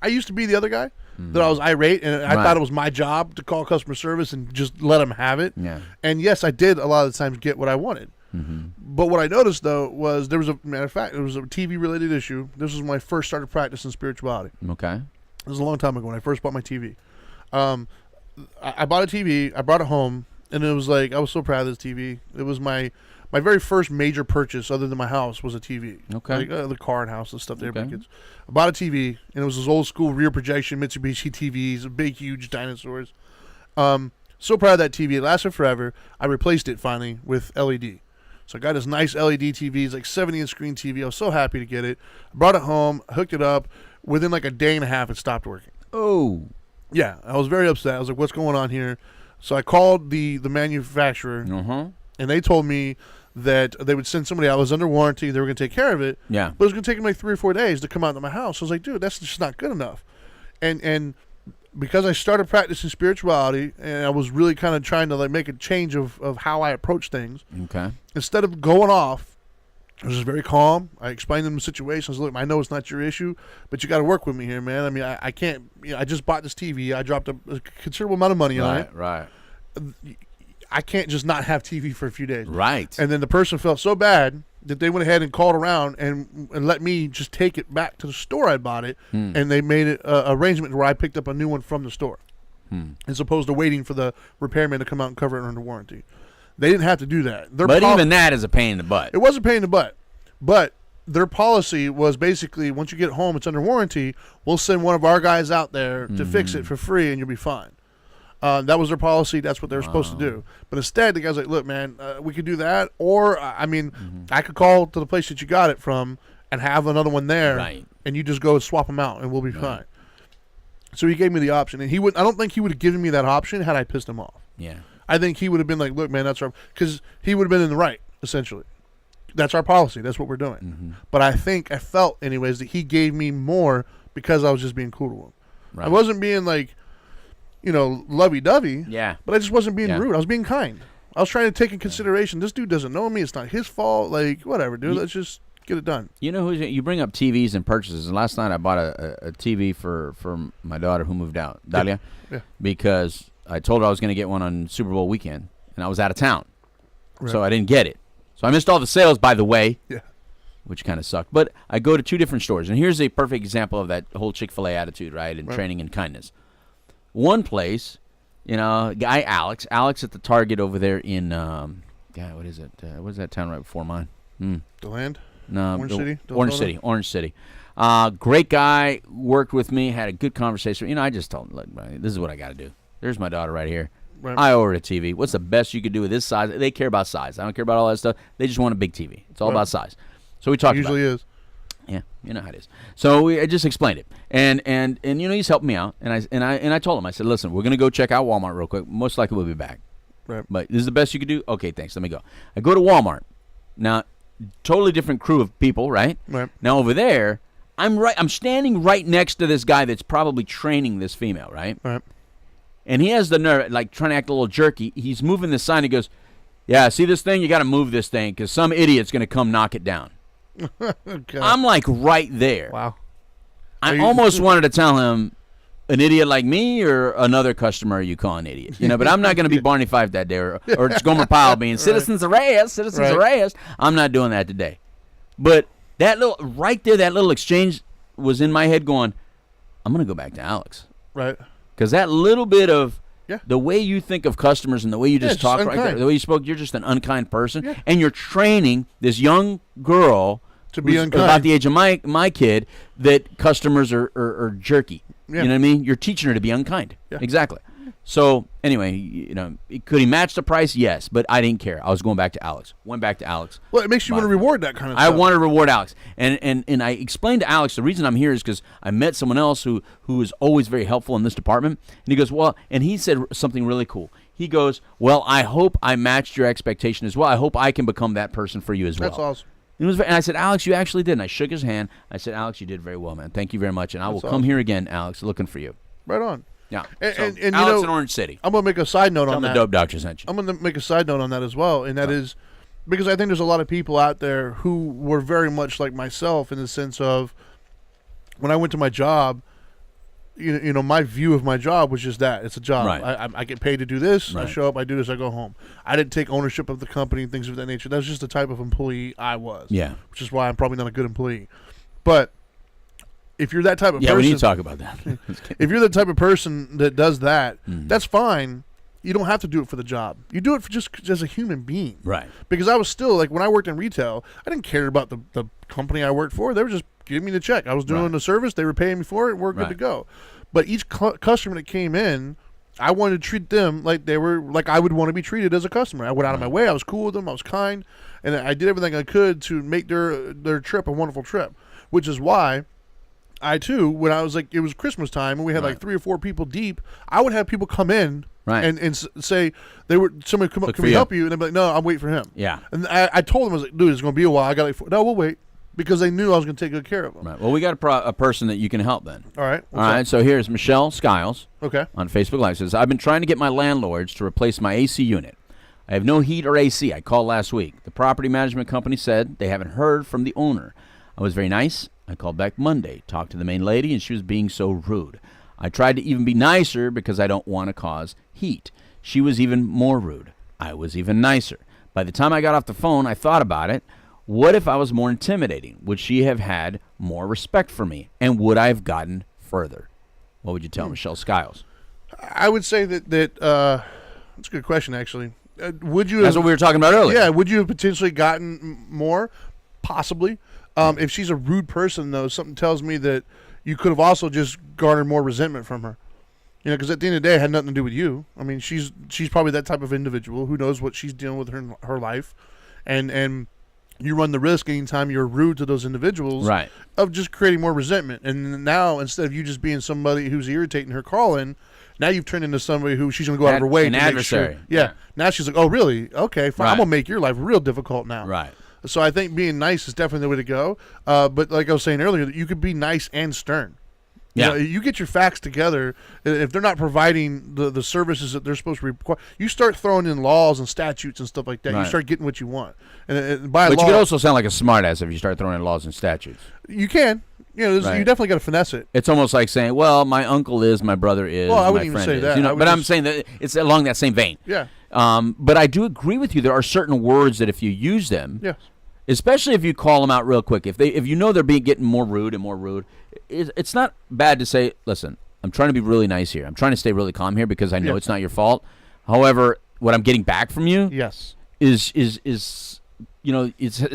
used to be the other guy. That I was irate, and I thought it was my job to call customer service and just let them have it. Yeah. And yes, I did a lot of the times get what I wanted. Mm-hmm. But what I noticed though was there was a matter of fact it was a TV related issue. This was when I first started practicing spirituality. Okay. This was a long time ago when I first bought my TV. I bought a TV. I brought it home, and it was like I was so proud of this TV. It was my very first major purchase, other than my house, was a TV. Okay. Like, the car and house and stuff. There, kids. I bought a TV, and it was those old school rear projection Mitsubishi TVs, big, huge dinosaurs. So proud of that TV. It lasted forever. I replaced it finally with LED. So I got this nice LED TV. It's like 70-inch screen TV. I was so happy to get it. I brought it home, hooked it up. Within like a day and a half, it stopped working. Oh. Yeah, I was very upset. I was like, what's going on here? So I called the manufacturer, and they told me that they would send somebody out. I was under warranty. They were going to take care of it. Yeah. But it was going to take them like 3 or 4 days to come out to my house. I was like, dude, that's just not good enough. And because I started practicing spirituality, and I was really kind of trying to like make a change of how I approach things. Okay. Instead of going off, I was just very calm. I explained them the situation. I was like, look, I know it's not your issue, but you got to work with me here, man. I mean, I can't. I just bought this TV. I dropped a considerable amount of money on it. Right. I can't just not have TV for a few days. Right. And then the person felt so bad that they went ahead and called around and let me just take it back to the store I bought it, and they made it arrangement where I picked up a new one from the store, as opposed to waiting for the repairman to come out and cover it under warranty. They didn't have to do that. But even that is a pain in the butt. It was a pain in the butt. But their policy was basically, once you get home, it's under warranty, we'll send one of our guys out there to fix it for free, and you'll be fine. That was their policy. That's what they were supposed to do. But instead, the guy's like, look, man, we could do that. Or, I mean, I could call to the place that you got it from and have another one there. Right. And you just go swap them out, and we'll be fine. So he gave me the option. And I don't think he would have given me that option had I pissed him off. Yeah. I think he would have been like, look, man, that's our... Because he would have been in the right, essentially. That's our policy. That's what we're doing. But I felt, anyways, that he gave me more because I was just being cool to him. Right. I wasn't being like, lovey-dovey. Yeah. But I just wasn't being rude. I was being kind. I was trying to take in consideration, this dude doesn't know me. It's not his fault. Like, whatever, dude. Let's just get it done. You know, you bring up TVs and purchases. And last night I bought a TV for my daughter who moved out, Dahlia, because I told her I was going to get one on Super Bowl weekend, and I was out of town. Right. So I didn't get it. So I missed all the sales, by the way, which kind of sucked. But I go to 2 different stores, and here's a perfect example of that whole Chick-fil-A attitude, right, and training and kindness. One place, guy Alex at the Target over there in, what is it? What is that town right before mine? The Land? No, Orange City? Orange City. Great guy, worked with me, had a good conversation. I just told him, look, this is what I got to do. There's my daughter right here. Right. I ordered a TV. What's the best you could do with this size? They care about size. I don't care about all that stuff. They just want a big TV. It's all about size. So we talked about it. Usually is. Yeah, you know how it is. So I just explained it, and he's helped me out, and I told him, I said, listen, we're gonna go check out Walmart real quick. Most likely we'll be back. Right. But this is the best you could do. Okay, thanks. Let me go. I go to Walmart. Now, totally different crew of people, right? Right. Now over there, I'm standing right next to this guy that's probably training this female, right? Right. And he has the nerve, like trying to act a little jerky. He's moving the sign. He goes, yeah, see this thing? You got to move this thing because some idiot's going to come knock it down. Okay. I'm like right there. Wow. I almost wanted to tell him, an idiot like me or another customer you call an idiot. But I'm not going to be Barney Fife that day or Gomer Pyle being citizens arrest. I'm not doing that today. But that little exchange was in my head going, I'm going to go back to Alex. Right. Because that little bit of the way you think of customers and the way you just talk, the way you spoke, you're just an unkind person. Yeah. And you're training this young girl to be unkind. About the age of my kid, that customers are jerky. Yeah. You know what I mean? You're teaching her to be unkind. Yeah. Exactly. So anyway, could he match the price? Yes, but I didn't care. I was going back to Alex. Went back to Alex. Well, it makes you want to reward that kind of stuff. I want to reward Alex. And I explained to Alex the reason I'm here is because I met someone else who is always very helpful in this department. And he goes, and he said something really cool. He goes, well, I hope I matched your expectation as well. I hope I can become that person for you as well. That's awesome. And I said, Alex, you actually did. And I shook his hand. I said, Alex, you did very well, man. Thank you very much. And I will come here again, Alex, looking for you. Right on. Yeah. And Alex in Orange City. I'm going to make a side note on that. The dope doctor sent you. I'm going to make a side note on that as well. And that is because I think there's a lot of people out there who were very much like myself in the sense of when I went to my job, my view of my job was just that. It's a job. Right. I get paid to do this. Right. I show up, I do this, I go home. I didn't take ownership of the company and things of that nature. That's just the type of employee I was. Yeah. Which is why I'm probably not a good employee. But if you're that type of person... Yeah, we need to talk about that. If you're the type of person that does that, that's fine. You don't have to do it for the job. You do it for just as a human being. Right. Because I was still, like, when I worked in retail, I didn't care about the company I worked for. They were just giving me the check. I was doing the service. They were paying me for it. We're good to go. But each customer that came in, I wanted to treat them like they were, like I would want to be treated as a customer. I went out of my way. I was cool with them. I was kind. And I did everything I could to make their trip a wonderful trip, which is why I, too, when I was like, it was Christmas time and we had like 3 or 4 people deep, I would have people come in and say, somebody come up, can we help you? And they'd be like, no, I'm waiting for him. Yeah. And I told them, I was like, dude, it's going to be a while. I got like, no, we'll wait. Because they knew I was going to take good care of them. Right. Well, we got a person that you can help then. All right. All right. So here's Michelle Skiles. Okay. On Facebook Live says, I've been trying to get my landlords to replace my AC unit. I have no heat or AC. I called last week. The property management company said they haven't heard from the owner. I was very nice. I called back Monday, talked to the main lady, and she was being so rude. I tried to even be nicer because I don't want to cause heat. She was even more rude. I was even nicer. By the time I got off the phone, I thought about it. What if I was more intimidating? Would she have had more respect for me? And would I have gotten further? What would you tell Michelle Skiles? I would say that that's a good question, actually. Would you? That's what we were talking about earlier. Yeah. Would you have potentially gotten more? Possibly. If she's a rude person, though, something tells me that you could have also just garnered more resentment from her. Because at the end of the day, it had nothing to do with you. I mean, she's probably that type of individual who knows what she's dealing with in her life, and you run the risk anytime you're rude to those individuals of just creating more resentment. And now, instead of you just being somebody who's irritating her calling, now you've turned into somebody who she's going to go out of her way to make sure. Yeah. Now she's like, oh, really? Okay, fine. I'm going to make your life real difficult now. Right. So I think being nice is definitely the way to go. But like I was saying earlier, you could be nice and stern. Yeah. You get your facts together. If they're not providing the services that they're supposed to require, you start throwing in laws and statutes and stuff like that. You start getting what you want. And by but law, you could also sound like a smartass if you start throwing in laws and statutes. You can. You definitely got to finesse it. It's almost like saying, well, my uncle is, my brother is, well, I my wouldn't even friend say is. that. But I'm saying that it's along that same vein. Yeah. But I do agree with you. There are certain words that if you use them, yes. Especially if you call them out real quick, if you know they're getting more rude and more rude, it's not bad to say, listen, I'm trying to be really nice here. I'm trying to stay really calm here because I know it's not your fault. However, what I'm getting back from you is it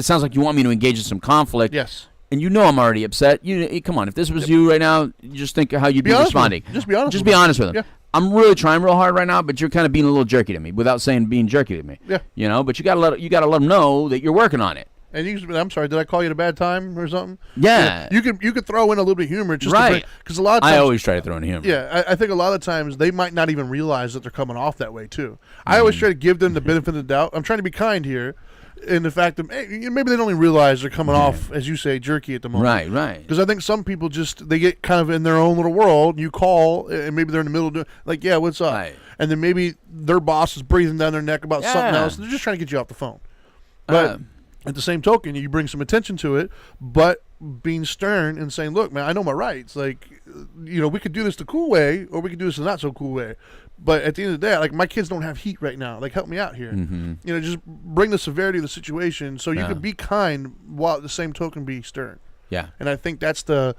sounds like you want me to engage in some conflict. Yes. And I'm already upset. Come on, if this was you right now, you just think of how you'd be responding. Just be honest. Just be honest with them. Yeah. I'm really trying real hard right now, but you're kind of being a little jerky to me without saying being jerky to me. Yeah. But you gotta let them know that you're working on it. And I'm sorry, did I call you at a bad time or something? Yeah. You could throw in a little bit of humor just because a lot of times I always try to throw in humor. Yeah, I think a lot of times they might not even realize that they're coming off that way too. I always try to give them the benefit of the doubt. I'm trying to be kind here, in the fact that maybe they don't even realize they're coming off, as you say, jerky at the moment. Right. Because I think some people they get kind of in their own little world. You call, and maybe they're in the middle of like, yeah, what's up? Right. And then maybe their boss is breathing down their neck about something else. They're just trying to get you off the phone. But at the same token, you bring some attention to it, but being stern and saying, look, man, I know my rights. Like, we could do this the cool way, or we could do this the not so cool way. But at the end of the day, like, my kids don't have heat right now. Like, help me out here. Mm-hmm. Just bring the severity of the situation so you can be kind while at the same token be stern. Yeah. And I think that's the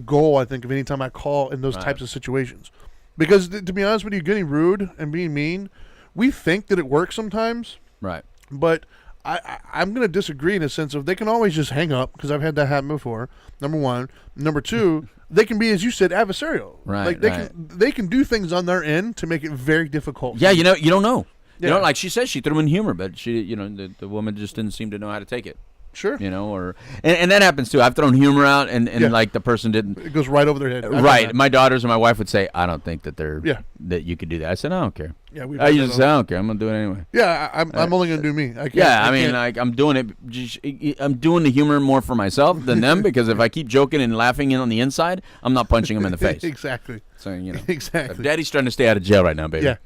goal, I think, of any time I call in those types of situations. Because to be honest with you, getting rude and being mean, we think that it works sometimes. Right. But I'm going to disagree in a sense of they can always just hang up, because I've had that happen before, number one. Number two, they can be, as you said, adversarial. Right, like they can do things on their end to make it very difficult. Yeah, you don't know. Yeah. Like she says, she threw in humor, but she, the woman just didn't seem to know how to take it. Sure. And that happens too. I've thrown humor out, and like the person didn't. It goes right over their head. Right. My daughters and my wife would say, "I don't think that that you could do that." I said, "I don't care." Yeah, I used to say, "I don't care. I'm gonna do it anyway." Yeah, I'm only gonna do me. I can't, I mean, like I'm doing it. I'm doing the humor more for myself than them, because if I keep joking and laughing in on the inside, I'm not punching them in the face. Exactly. So exactly. Daddy's trying to stay out of jail right now, baby. Yeah.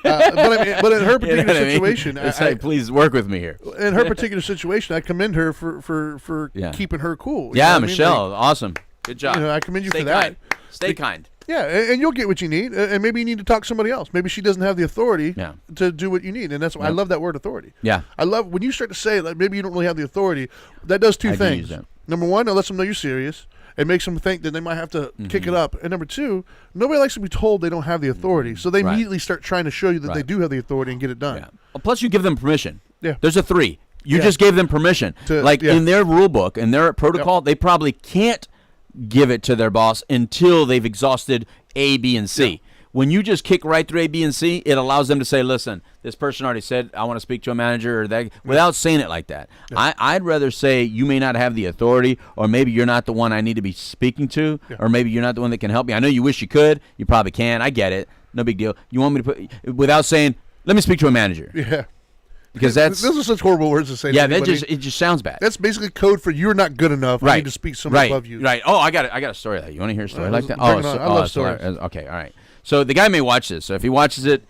But in her particular situation, it's like, please work with me here. In her particular situation, I commend her for keeping her cool. Yeah, Michelle, awesome. Good job. I commend you Stay for that. kind. Stay kind. Yeah, and you'll get what you need, and maybe you need to talk to somebody else. Maybe she doesn't have the authority to do what you need, and that's why I love that word authority. Yeah. I love when you start to say, like, maybe you don't really have the authority. That does two things. Number one, it lets them know you're serious. It makes them think that they might have to kick it up. And number two, nobody likes to be told they don't have the authority, so they immediately start trying to show you that they do have the authority and get it done. Yeah. Well, plus, you give them permission. Yeah. There's a 3. You just gave them permission. In their rule book and their protocol, they probably can't give it to their boss until they've exhausted A, B, and C. Yeah. When you just kick right through A, B, and C, it allows them to say, listen, this person already said, I want to speak to a manager, or that, without saying it like that. Yeah. I'd rather say you may not have the authority, or maybe you're not the one I need to be speaking to, or maybe you're not the one that can help me. I know you wish you could. You probably can. I get it. No big deal. You want me to put, without saying, let me speak to a manager. Yeah. Because those are such horrible words to say. Yeah, it just sounds bad. That's basically code for you're not good enough. I need to speak to somebody above you. Right. Oh, I got a story like that. You want to hear a story like that? I love stories. Okay, all right. So the guy may watch this. So if he watches it,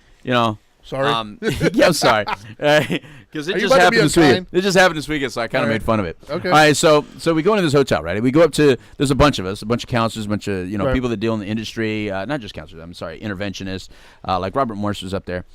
sorry. Yeah, I'm sorry. Because it just happened this weekend. It just happened this weekend, so I kind of made fun of it. Okay. All right. So we go into this hotel, right? We go up to. There's a bunch of us, a bunch of counselors, a bunch of people that deal in the industry. Not just counselors. I'm sorry, interventionists. Like Robert Morse was up there.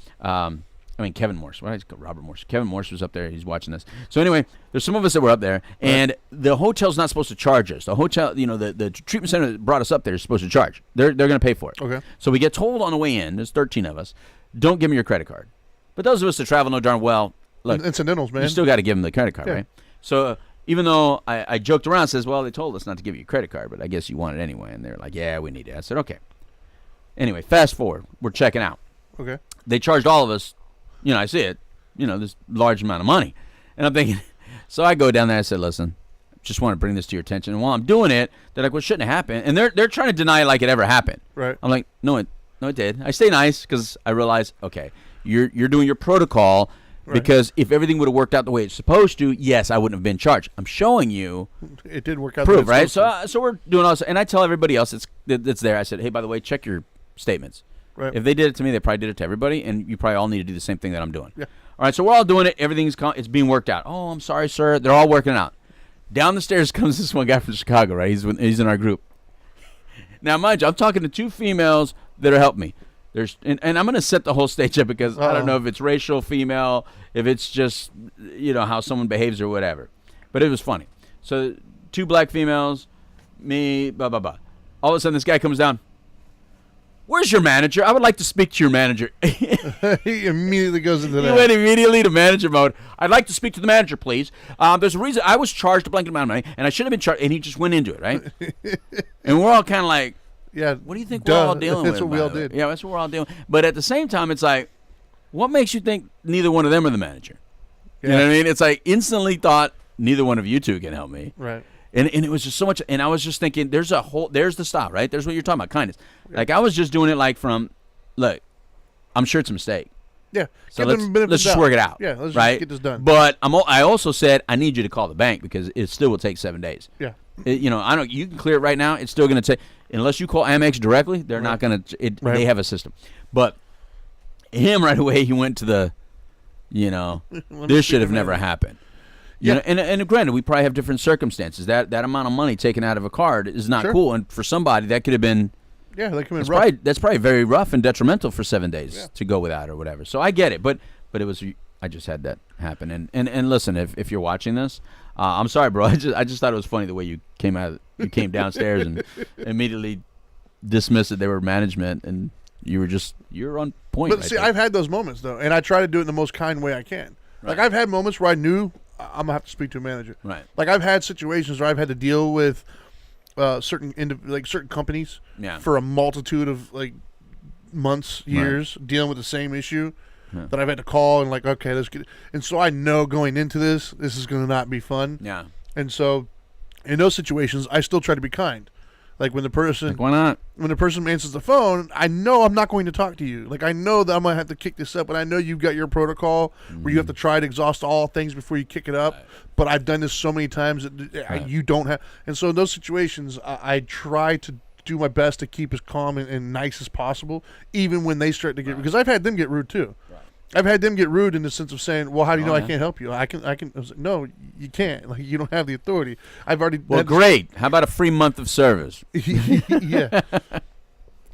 Kevin Morse. Why did I call Robert Morse? Kevin Morse was up there. He's watching this. So anyway, there's some of us that were up there, and the hotel's not supposed to charge us. The hotel, the treatment center that brought us up there is supposed to charge. They're going to pay for it. Okay. So we get told on the way in, there's 13 of us, don't give me your credit card. But those of us that travel know darn well, look, incidentals, man. You still got to give them the credit card, right? So even though I joked around, says, well, they told us not to give you a credit card, but I guess you want it anyway. And they're like, yeah, we need it. I said, okay. Anyway, fast forward. We're checking out. Okay. They charged all of us, I see it, this large amount of money. And I'm thinking, so I go down there, I said, listen, just want to bring this to your attention. And while I'm doing it, they're like, well, it shouldn't have happened. And they're trying to deny it like it ever happened. Right. I'm like, no, it did. I stay nice because I realize, okay, you're doing your protocol because if everything would have worked out the way it's supposed to, yes, I wouldn't have been charged. I'm showing you. It did work out. Proof, right? So we're doing all this. And I tell everybody else that's there, I said, hey, by the way, check your statements. Right. If they did it to me, they probably did it to everybody, and you probably all need to do the same thing that I'm doing. Yeah. All right, so we're all doing it. It's being worked out. Oh, I'm sorry, sir. They're all working it out. Down the stairs comes this one guy from Chicago, right? He's in our group. Now, mind you, I'm talking to 2 females that are helping me. And I'm going to set the whole stage up because I don't know if it's racial, female, if it's just, how someone behaves or whatever. But it was funny. So 2 black females, me, blah, blah, blah. All of a sudden, this guy comes down. Where's your manager? I would like to speak to your manager. He immediately goes into that. He went immediately to manager mode. I'd like to speak to the manager, please. There's a reason I was charged a blanket amount of money, and I should have been charged, and he just went into it, right? And we're all kind of like, yeah, what do you think we're all dealing with? That's what we all did. Yeah, that's what we're all dealing with. But at the same time, it's like, what makes you think neither one of them are the manager? Yeah. You know what I mean? It's like instantly thought, neither one of you 2 can help me. Right. And it was just so much, and I was just thinking, there's the stop, right? There's what you're talking about, kindness. Yeah. Like, I was just doing it like from, look, I'm sure it's a mistake. Yeah. So let's just work it out. Yeah, let's right? just get this done. But I also said, I need you to call the bank because it still will take 7 days. Yeah. You can clear it right now. It's still going to take, unless you call Amex directly, they're not going to, they have a system. But him right away, he went to the, this should have never happened. You know, and granted, we probably have different circumstances. That amount of money taken out of a card is not cool, and for somebody that could have been. Yeah, that could have been rough. That's probably very rough and detrimental for 7 days to go without or whatever. So I get it, but it was. I just had that happen, and listen, if you're watching this, I'm sorry, bro. I just thought it was funny the way you came downstairs and immediately dismissed that they were management, and you're on point. But see, I've had those moments though, and I try to do it in the most kind way I can. Right. Like I've had moments where I knew I'm gonna have to speak to a manager. Right. Like I've had situations where I've had to deal with certain companies for a multitude of months, years, dealing with the same issue that I've had to call and okay, let's get it. And so I know going into this is gonna not be fun. Yeah. And so in those situations, I still try to be kind. Like when the person, why not? When the person answers the phone, I know I'm not going to talk to you. Like I know that I'm gonna have to kick this up, and I know you've got your protocol where you have to try to exhaust all things before you kick it up. Right. But I've done this so many times that you don't have. And so in those situations, I try to do my best to keep as calm and nice as possible, even when they start to get. Because I've had them get rude too. Right. I've had them get rude in the sense of saying, "Well, how do you know I can't help you? I can." I was like, "No, you can't. Like, you don't have the authority." I've already. Well, great. How about a free month of service? Yeah,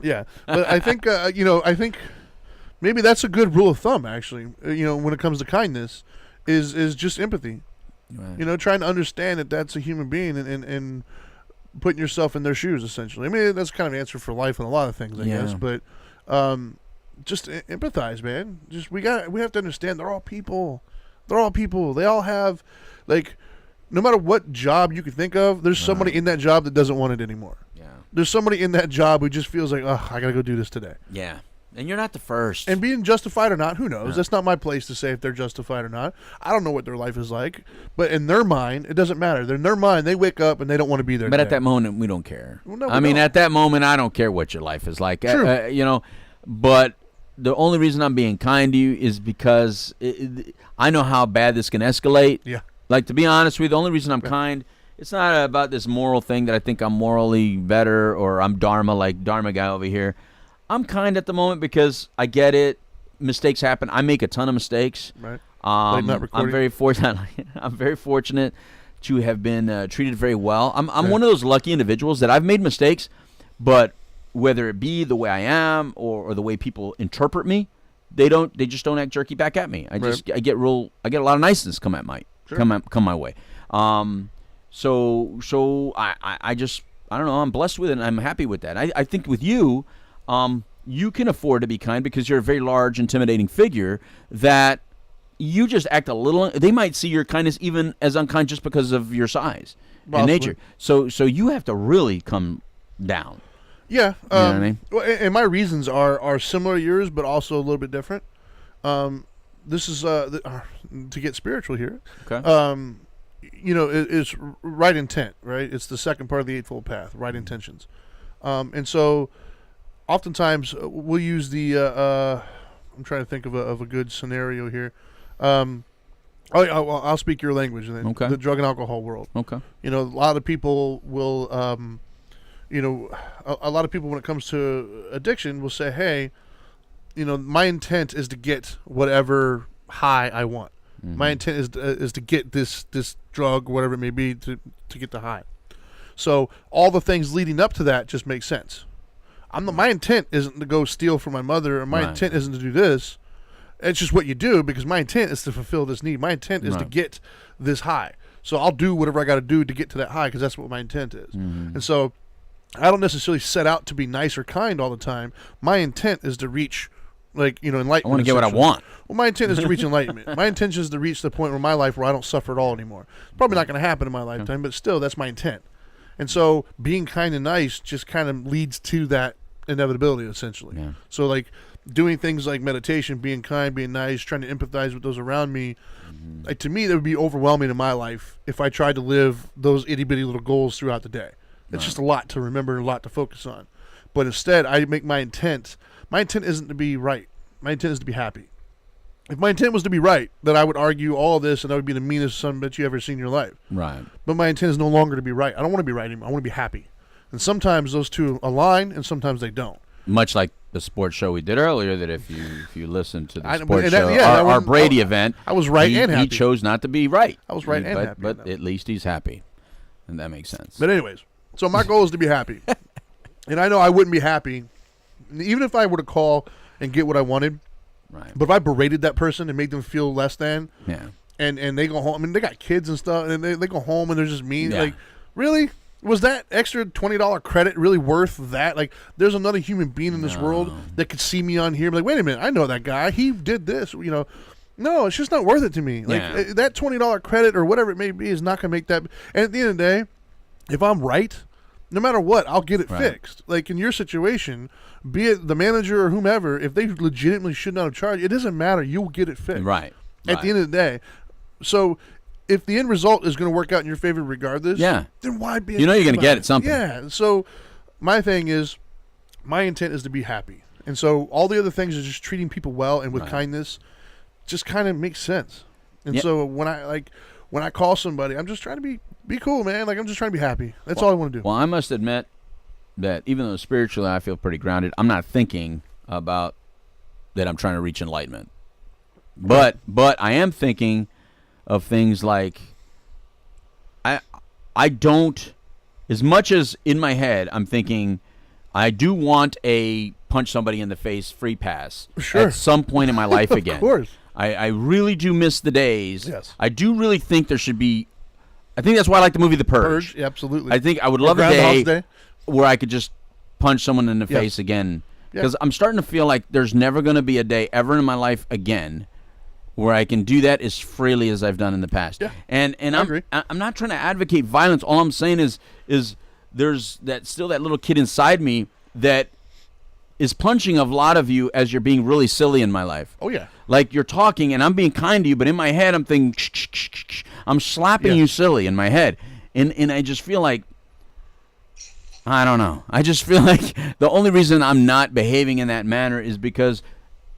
yeah. But I think I think maybe that's a good rule of thumb. Actually, when it comes to kindness, is just empathy. Right. Trying to understand that that's a human being and putting yourself in their shoes. Essentially, I mean that's kind of an answer for life and a lot of things, I guess. But just empathize, man. Just we have to understand they're all people. They're all people. They all have, like, no matter what job you can think of, there's somebody in that job that doesn't want it anymore. Yeah. There's somebody in that job who just feels like, I gotta go do this today. Yeah. And you're not the first. And being justified or not, who knows? Yeah. That's not my place to say if they're justified or not. I don't know what their life is like. But in their mind, it doesn't matter. In their mind, they wake up and they don't want to be there. But at that moment, we don't care. Well, no, I mean, at that moment, I don't care what your life is like. True. But the only reason I'm being kind to you is because I know how bad this can escalate. Yeah. Like, to be honest with you, the only reason I'm kind, it's not about this moral thing that I think I'm morally better or I'm Dharma, like Dharma Guy over here. I'm kind at the moment because I get it. Mistakes happen. I make a ton of mistakes. Right. I'm very fortunate. I'm very fortunate to have been treated very well. I'm one of those lucky individuals that I've made mistakes, but whether it be the way I am or the way people interpret me, they just don't act jerky back at me. I get a lot of niceness come my way. So I don't know, I'm blessed with it and I'm happy with that. I think with you, you can afford to be kind because you're a very large, intimidating figure that you just act a little. They might see your kindness even as unkind just because of your size and nature. So you have to really come down. Yeah, you know what I mean? Well, and my reasons are similar to yours, but also a little bit different. This is to get spiritual here. Okay. It's right intent, right? It's the second part of the Eightfold Path, right intentions. And so, oftentimes we'll use the. I'm trying to think of a good scenario here. I'll speak your language. Then. Okay. The drug and alcohol world. Okay. A lot of people will. A lot of people when it comes to addiction will say, hey, my intent is to get whatever high I want. Mm-hmm. My intent is to get this drug, whatever it may be, to get the high. So all the things leading up to that just make sense. My intent isn't to go steal from my mother, or my intent isn't to do this. It's just what you do because my intent is to fulfill this need. My intent is to get this high. So I'll do whatever I got to do to get to that high because that's what my intent is. Mm-hmm. And so I don't necessarily set out to be nice or kind all the time. My intent is to reach, enlightenment. I want to get what I want. Well, my intent is to reach enlightenment. My intention is to reach the point in my life where I don't suffer at all anymore. It's probably not going to happen in my lifetime, but still, that's my intent. And so being kind and nice just kind of leads to that inevitability, essentially. Yeah. So, doing things like meditation, being kind, being nice, trying to empathize with those around me, to me, that would be overwhelming in my life if I tried to live those itty-bitty little goals throughout the day. It's just a lot to remember, a lot to focus on. But instead, I make my intent isn't to be right. My intent is to be happy. If my intent was to be right, then I would argue all this and I would be the meanest son of a bitch you ever seen in your life. Right. But my intent is no longer to be right. I don't want to be right anymore. I want to be happy. And sometimes those two align and sometimes they don't. Much like the sports show we did earlier, that if you listen to the sports show, our Brady event, I was right and happy. He chose not to be right. I was right and happy. But at least he's happy. And that makes sense. But anyways, so my goal is to be happy. And I know I wouldn't be happy, even if I were to call and get what I wanted. Right. But if I berated that person and made them feel less than, and they go home, I mean, they got kids and stuff, and they go home and they're just mean. Yeah. Really? Was that extra $20 credit really worth that? There's another human being in this world that could see me on here and be like, wait a minute, I know that guy. He did this, No, it's just not worth it to me. That $20 credit or whatever it may be is not going to make that. And at the end of the day, if I'm right, no matter what, I'll get it fixed. In your situation, be it the manager or whomever, if they legitimately should not have charged, it doesn't matter. You'll get it fixed. Right. At the end of the day. So if the end result is going to work out in your favor regardless, then why be? You're going to get it something. Yeah. So my thing is, my intent is to be happy, and so all the other things is just treating people well and with kindness, just kind of makes sense. And so when I call somebody, I'm just trying to be cool, man. I'm just trying to be happy. That's all I want to do. Well, I must admit that even though spiritually I feel pretty grounded, I'm not thinking about that I'm trying to reach enlightenment. But I am thinking of things like I don't, as much as in my head I'm thinking I do want a punch somebody in the face free pass at some point in my life again. Of course. I really do miss the days. Yes. I do really think there should be. I think that's why I like the movie The Purge. Yeah, absolutely. I think I would love a day where I could just punch someone in the face again. Because I'm starting to feel like there's never going to be a day ever in my life again where I can do that as freely as I've done in the past. Yeah. And I'm not trying to advocate violence. All I'm saying is there's that little kid inside me that is punching a lot of you as you're being really silly in my life. Oh, yeah. Like you're talking and I'm being kind to you, but in my head I'm thinking, I'm slapping you silly in my head. And I just feel like, I don't know. I just feel like the only reason I'm not behaving in that manner is because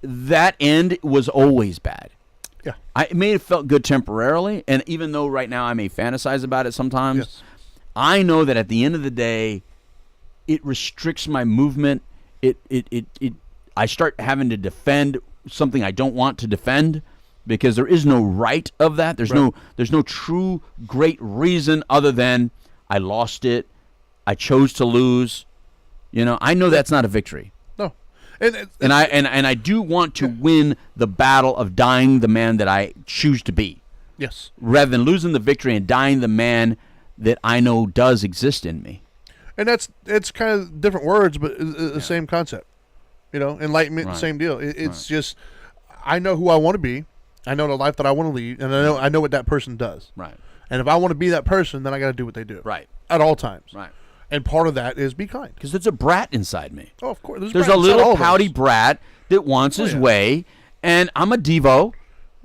that end was always bad. Yeah. It may have felt good temporarily, and even though right now I may fantasize about it sometimes, I know that at the end of the day, it restricts my movement. I start having to defend something I don't want to defend because there is no right of that. There's no true great reason other than I lost it. I chose to lose. I know that's not a victory. No. And I do want to win the battle of dying the man that I choose to be. Yes. Rather than losing the victory and dying the man that I know does exist in me. And it's kind of different words, but the same concept. Enlightenment, same deal. It's just, I know who I want to be. I know the life that I want to lead, and I know what that person does. Right. And if I want to be that person, then I got to do what they do. Right. At all times. Right. And part of that is be kind. Because there's a brat inside me. Oh, of course. There's a little pouty brat that wants his way, and I'm a Devo.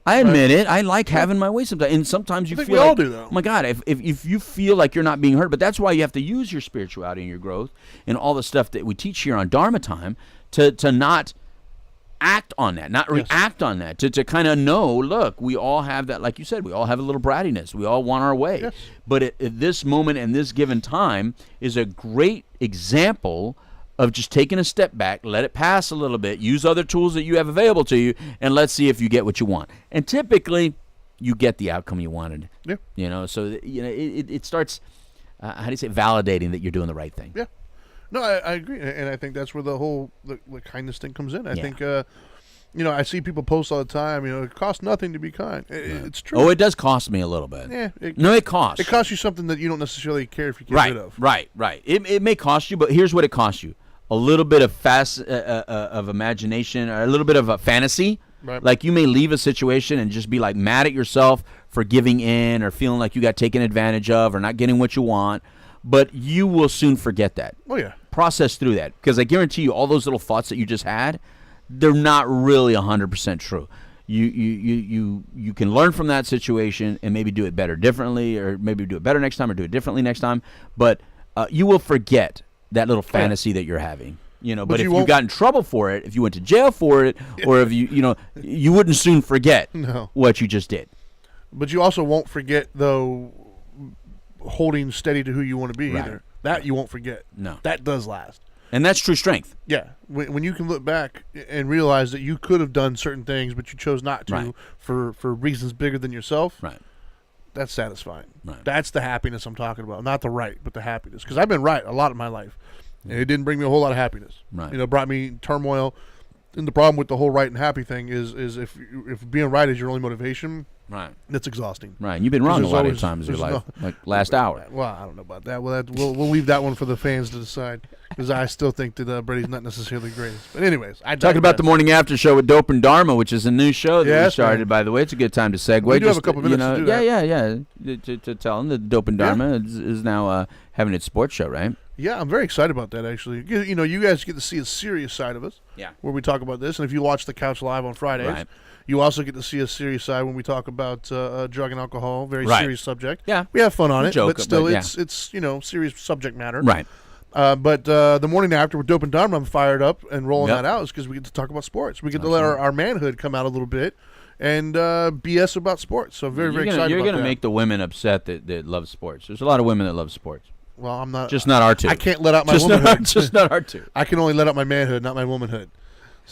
I admit it. I like having my way sometimes. And sometimes you feel we all do, though. Oh, my God, if you feel like you're not being heard, but that's why you have to use your spirituality and your growth and all the stuff that we teach here on Dharma Time to not act on that, not react on that, to kind of know, look, we all have that, like you said, we all have a little brattiness. We all want our way. Yes. But at this moment and this given time is a great example of just taking a step back, let it pass a little bit, use other tools that you have available to you, and let's see if you get what you want. And typically, you get the outcome you wanted. Yeah. So it starts, how do you say, validating that you're doing the right thing. Yeah. No, I agree, and I think that's where the whole the kindness thing comes in. I think, I see people post all the time. It costs nothing to be kind. It's true. Oh, it does cost me a little bit. Yeah. It costs. It costs you something that you don't necessarily care if you get rid of. Right. It may cost you, but here's what it costs you: a little bit of of imagination, or a little bit of a fantasy. Right. Like you may leave a situation and just be like mad at yourself for giving in or feeling like you got taken advantage of or not getting what you want. But you will soon forget that. Oh, yeah. Process through that. Because I guarantee you all those little thoughts that you just had, they're not really 100% true. You can learn from that situation and maybe do it better differently, or maybe do it better next time or do it differently next time. But you will forget that little fantasy that you're having. But if you got in trouble for it, if you went to jail for it, or if you wouldn't soon forget what you just did. But you also won't forget, though, holding steady to who you want to be either. That you won't forget. No. That does last. And that's true strength. Yeah. When you can look back and realize that you could have done certain things, but you chose not to for reasons bigger than yourself. Right. That's satisfying. Right. That's the happiness I'm talking about. Not the right, but the happiness. Because I've been right a lot of my life. And it didn't bring me a whole lot of happiness. Right. It brought me turmoil. And the problem with the whole right and happy thing is if being right is your only motivation, right, that's exhausting. Right, and you've been wrong a lot of times in your life, like last hour. Well, I don't know about that. We'll leave that one for the fans to decide, because I still think that Brady's not necessarily the greatest. But anyways, talking about the morning after show with Dope and Dharma, which is a new show that we started. By the way, it's a good time to segue. We do have a couple minutes to do that. Yeah. To tell them that Dope and Dharma is now having its sports show, right? Yeah, I'm very excited about that, actually. You guys get to see a serious side of us, where we talk about this. And if you watch The Couch Live on Fridays, you also get to see a serious side when we talk about drug and alcohol, very serious subject. Yeah. We have fun on it, joke, but still, but it's serious subject matter. Right. But the morning after with Dope and Dharma, I'm fired up and rolling that out, is because we get to talk about sports. We get to let our manhood come out a little bit and BS about sports. So very excited about that. You're going to make the women upset that love sports. There's a lot of women that love sports. Well, I'm not. Just not our two. I can't let out my womanhood. Just not our two. I can only let out my manhood, not my womanhood.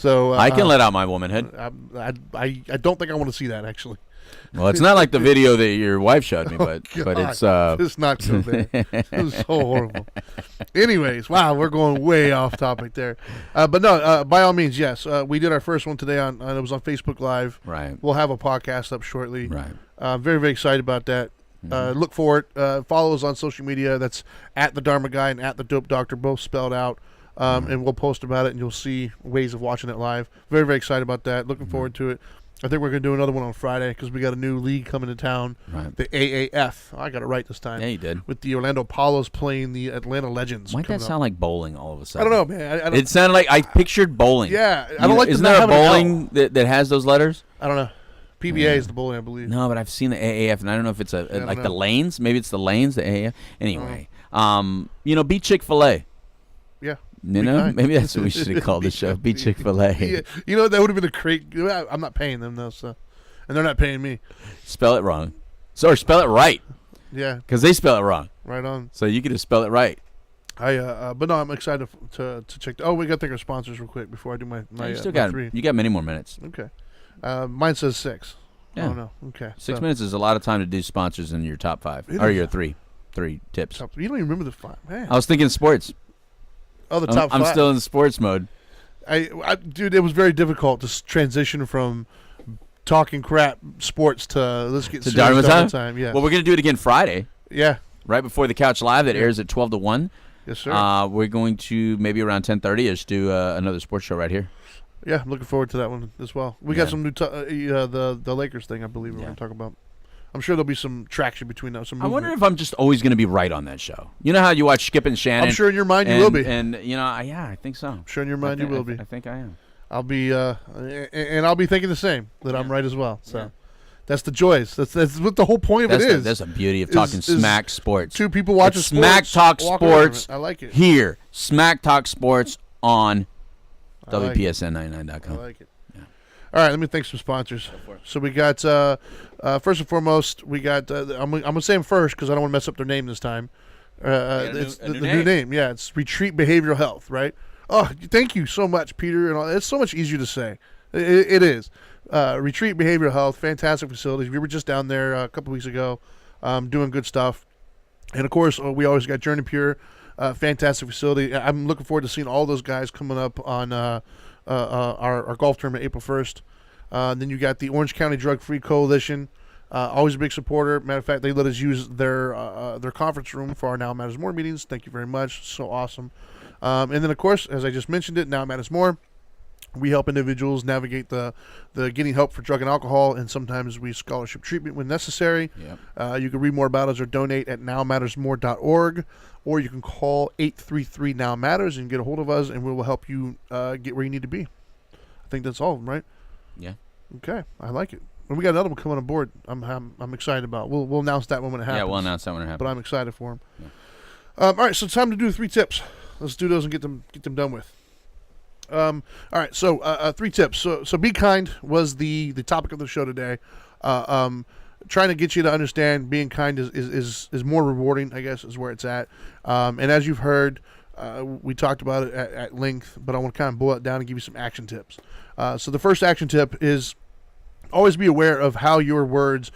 So I can let out my womanhood. I don't think I want to see that actually. Well, it's not like the video that your wife showed me, but it's it's not so bad. It was so horrible. Anyways, wow, we're going way off topic there. But no, by all means, yes. We did our first one today on it was on Facebook Live. Right. We'll have a podcast up shortly. Right. Very, very excited about that. Look for it. Follow us on social media. That's at the Dharma Guy and at the Dope Doctor, both spelled out. And we'll post about it, and you'll see ways of watching it live. Very, very excited about that. Looking forward to it. I think we're going to do another one on Friday because we got a new league coming to town, the AAF. I got it right this time. Yeah, you did. With the Orlando Apollos playing the Atlanta Legends. Why'd that sound like bowling all of a sudden? I don't know, man. I don't, it sounded like I pictured bowling. Yeah, I don't like. Isn't there a bowling that has those letters? I don't know. PBA is the bowling, I believe. No, but I've seen the AAF, and I don't know if it's like the lanes. Maybe it's the lanes, the AAF. Anyway, beat Chick-fil-A. Yeah. Maybe that's what we should have called the show. Beat Chick-fil-A. Yeah. That would have been a great. I'm not paying them though, so, and they're not paying me. Spell it wrong, or spell it right. Yeah. Because they spell it wrong. Right on. So you could have spelled it right. But no, I'm excited to check. We got to thank our sponsors real quick before I do my you still got 3. You got many more minutes. Okay. Mine says 6. Yeah. I don't know. Okay. 6 minutes is a lot of time to do sponsors in your top 5 or your three tips. You don't even remember the 5, man. I was thinking sports. Oh, the top 5. I'm still in sports mode. Dude, it was very difficult to transition from talking crap sports to let's get to serious Dharma time. Yeah. Well, we're gonna do it again Friday. Yeah. Right before the Couch Live that airs at 12 to 1. Yes, sir. We're going to maybe around 10:30ish do another sports show right here. Yeah, I'm looking forward to that one as well. We got some new the Lakers thing, I believe we're going to talk about. I'm sure there'll be some traction between those. I wonder if I'm just always going to be right on that show. You know how you watch Skip and Shannon? I'm sure in your mind you will be. And I think so. I'm sure in your mind you will be. I think I am. I'll be and I'll be thinking the same, that I'm right as well. So that's the joys. That's what the whole point of it is. That's the beauty of talking smack sports. Two people watching sports. Smack Talk Sports. I like it. Here, Smack Talk Sports on WPSN99.com. I like it. All right, let me thank some sponsors. So we got, first and foremost, we got, I'm going to say them first because I don't want to mess up their name this time. It's the new name. Yeah, it's Retreat Behavioral Health, right? Oh, thank you so much, Peter. And all. It's so much easier to say. It is. Retreat Behavioral Health, fantastic facilities. We were just down there a couple weeks ago doing good stuff. And, of course, we always got Journey Pure, fantastic facility. I'm looking forward to seeing all those guys coming up on our golf tournament April 1st. Then you got the Orange County Drug Free Coalition, always a big supporter. Matter of fact, they let us use their conference room for our Now Matters More meetings. Thank you very much. So awesome. And then, of course, as I just mentioned it, Now Matters More. We help individuals navigate the getting help for drug and alcohol, and sometimes we scholarship treatment when necessary. Yep. You can read more about us or donate at nowmattersmore.org, or you can call 833-NOW-MATTERS and get a hold of us, and we will help you get where you need to be. I think that's all of them, right? Yeah. Okay, I like it. And we got another one coming on board. I'm excited about. We'll announce that one when it happens. Yeah, we'll announce that when it happens. But I'm excited for them. Yeah. All right, so time to do 3 tips. Let's do those and get them done with. All right, so 3 tips. So be kind was the topic of the show today. Trying to get you to understand being kind is more rewarding, I guess, is where it's at. And as you've heard, we talked about it at length, but I want to kind of boil it down and give you some action tips. So the first action tip is always be aware of how your words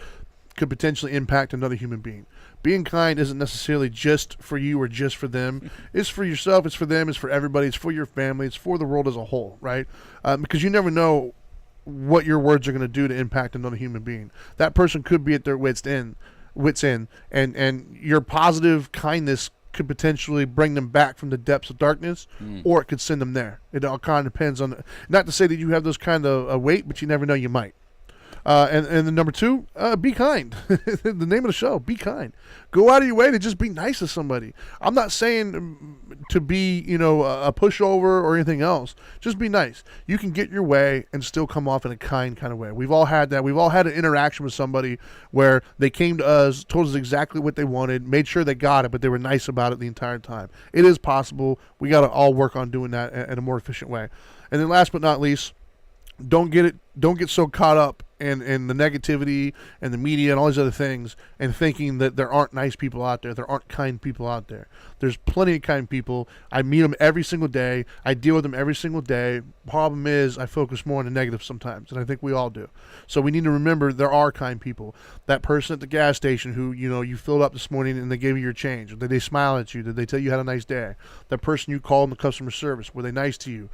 could potentially impact another human being. Being kind isn't necessarily just for you or just for them. It's for yourself, it's for them, it's for everybody, it's for your family, it's for the world as a whole, right? Because you never know what your words are going to do to impact another human being. That person could be at their wits' end, and your positive kindness could potentially bring them back from the depths of darkness, or it could send them there. It all kind of depends on, not to say that you have those kind of weight, but you never know, you might. And then number 2, be kind. The name of the show, be kind. Go out of your way to just be nice to somebody. I'm not saying to be, a pushover or anything else. Just be nice. You can get your way and still come off in a kind of way. We've all had that. We've all had an interaction with somebody where they came to us, told us exactly what they wanted, made sure they got it, but they were nice about it the entire time. It is possible. We got to all work on doing that in a more efficient way. And then last but not least, don't get it don't get so caught up in the negativity and the media and all these other things and thinking that there aren't nice people out there. There aren't kind people out there. There's plenty of kind people. I meet them every single day. I deal with them every single day. Problem is, I focus more on the negative sometimes, and I think we all do. So we need to remember there are kind people. That person at the gas station who, you filled up this morning and they gave you your change. Did they smile at you? Did they tell you had a nice day? That person you called in the customer service, were they nice to you?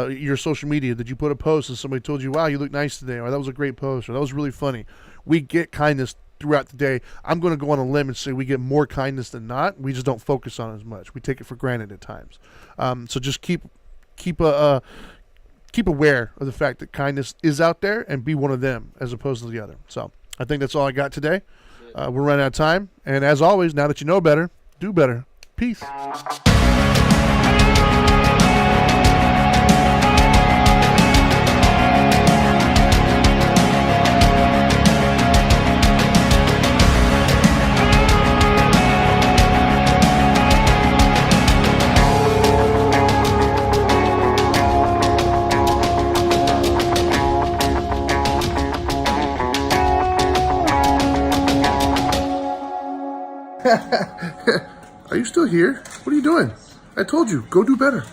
Your social media, did you put a post and somebody told you, wow, you look nice today, or that was a great post, or that was really funny? We get kindness throughout the day. I'm going to go on a limb and say we get more kindness than not. We just don't focus on it as much. We take it for granted at times. So just keep aware of the fact that kindness is out there, and be one of them as opposed to the other. So I think that's all I got today. We're running out of time, and as always, now that you know better, do better. Peace. Are you still here? What are you doing? I told you, go do better.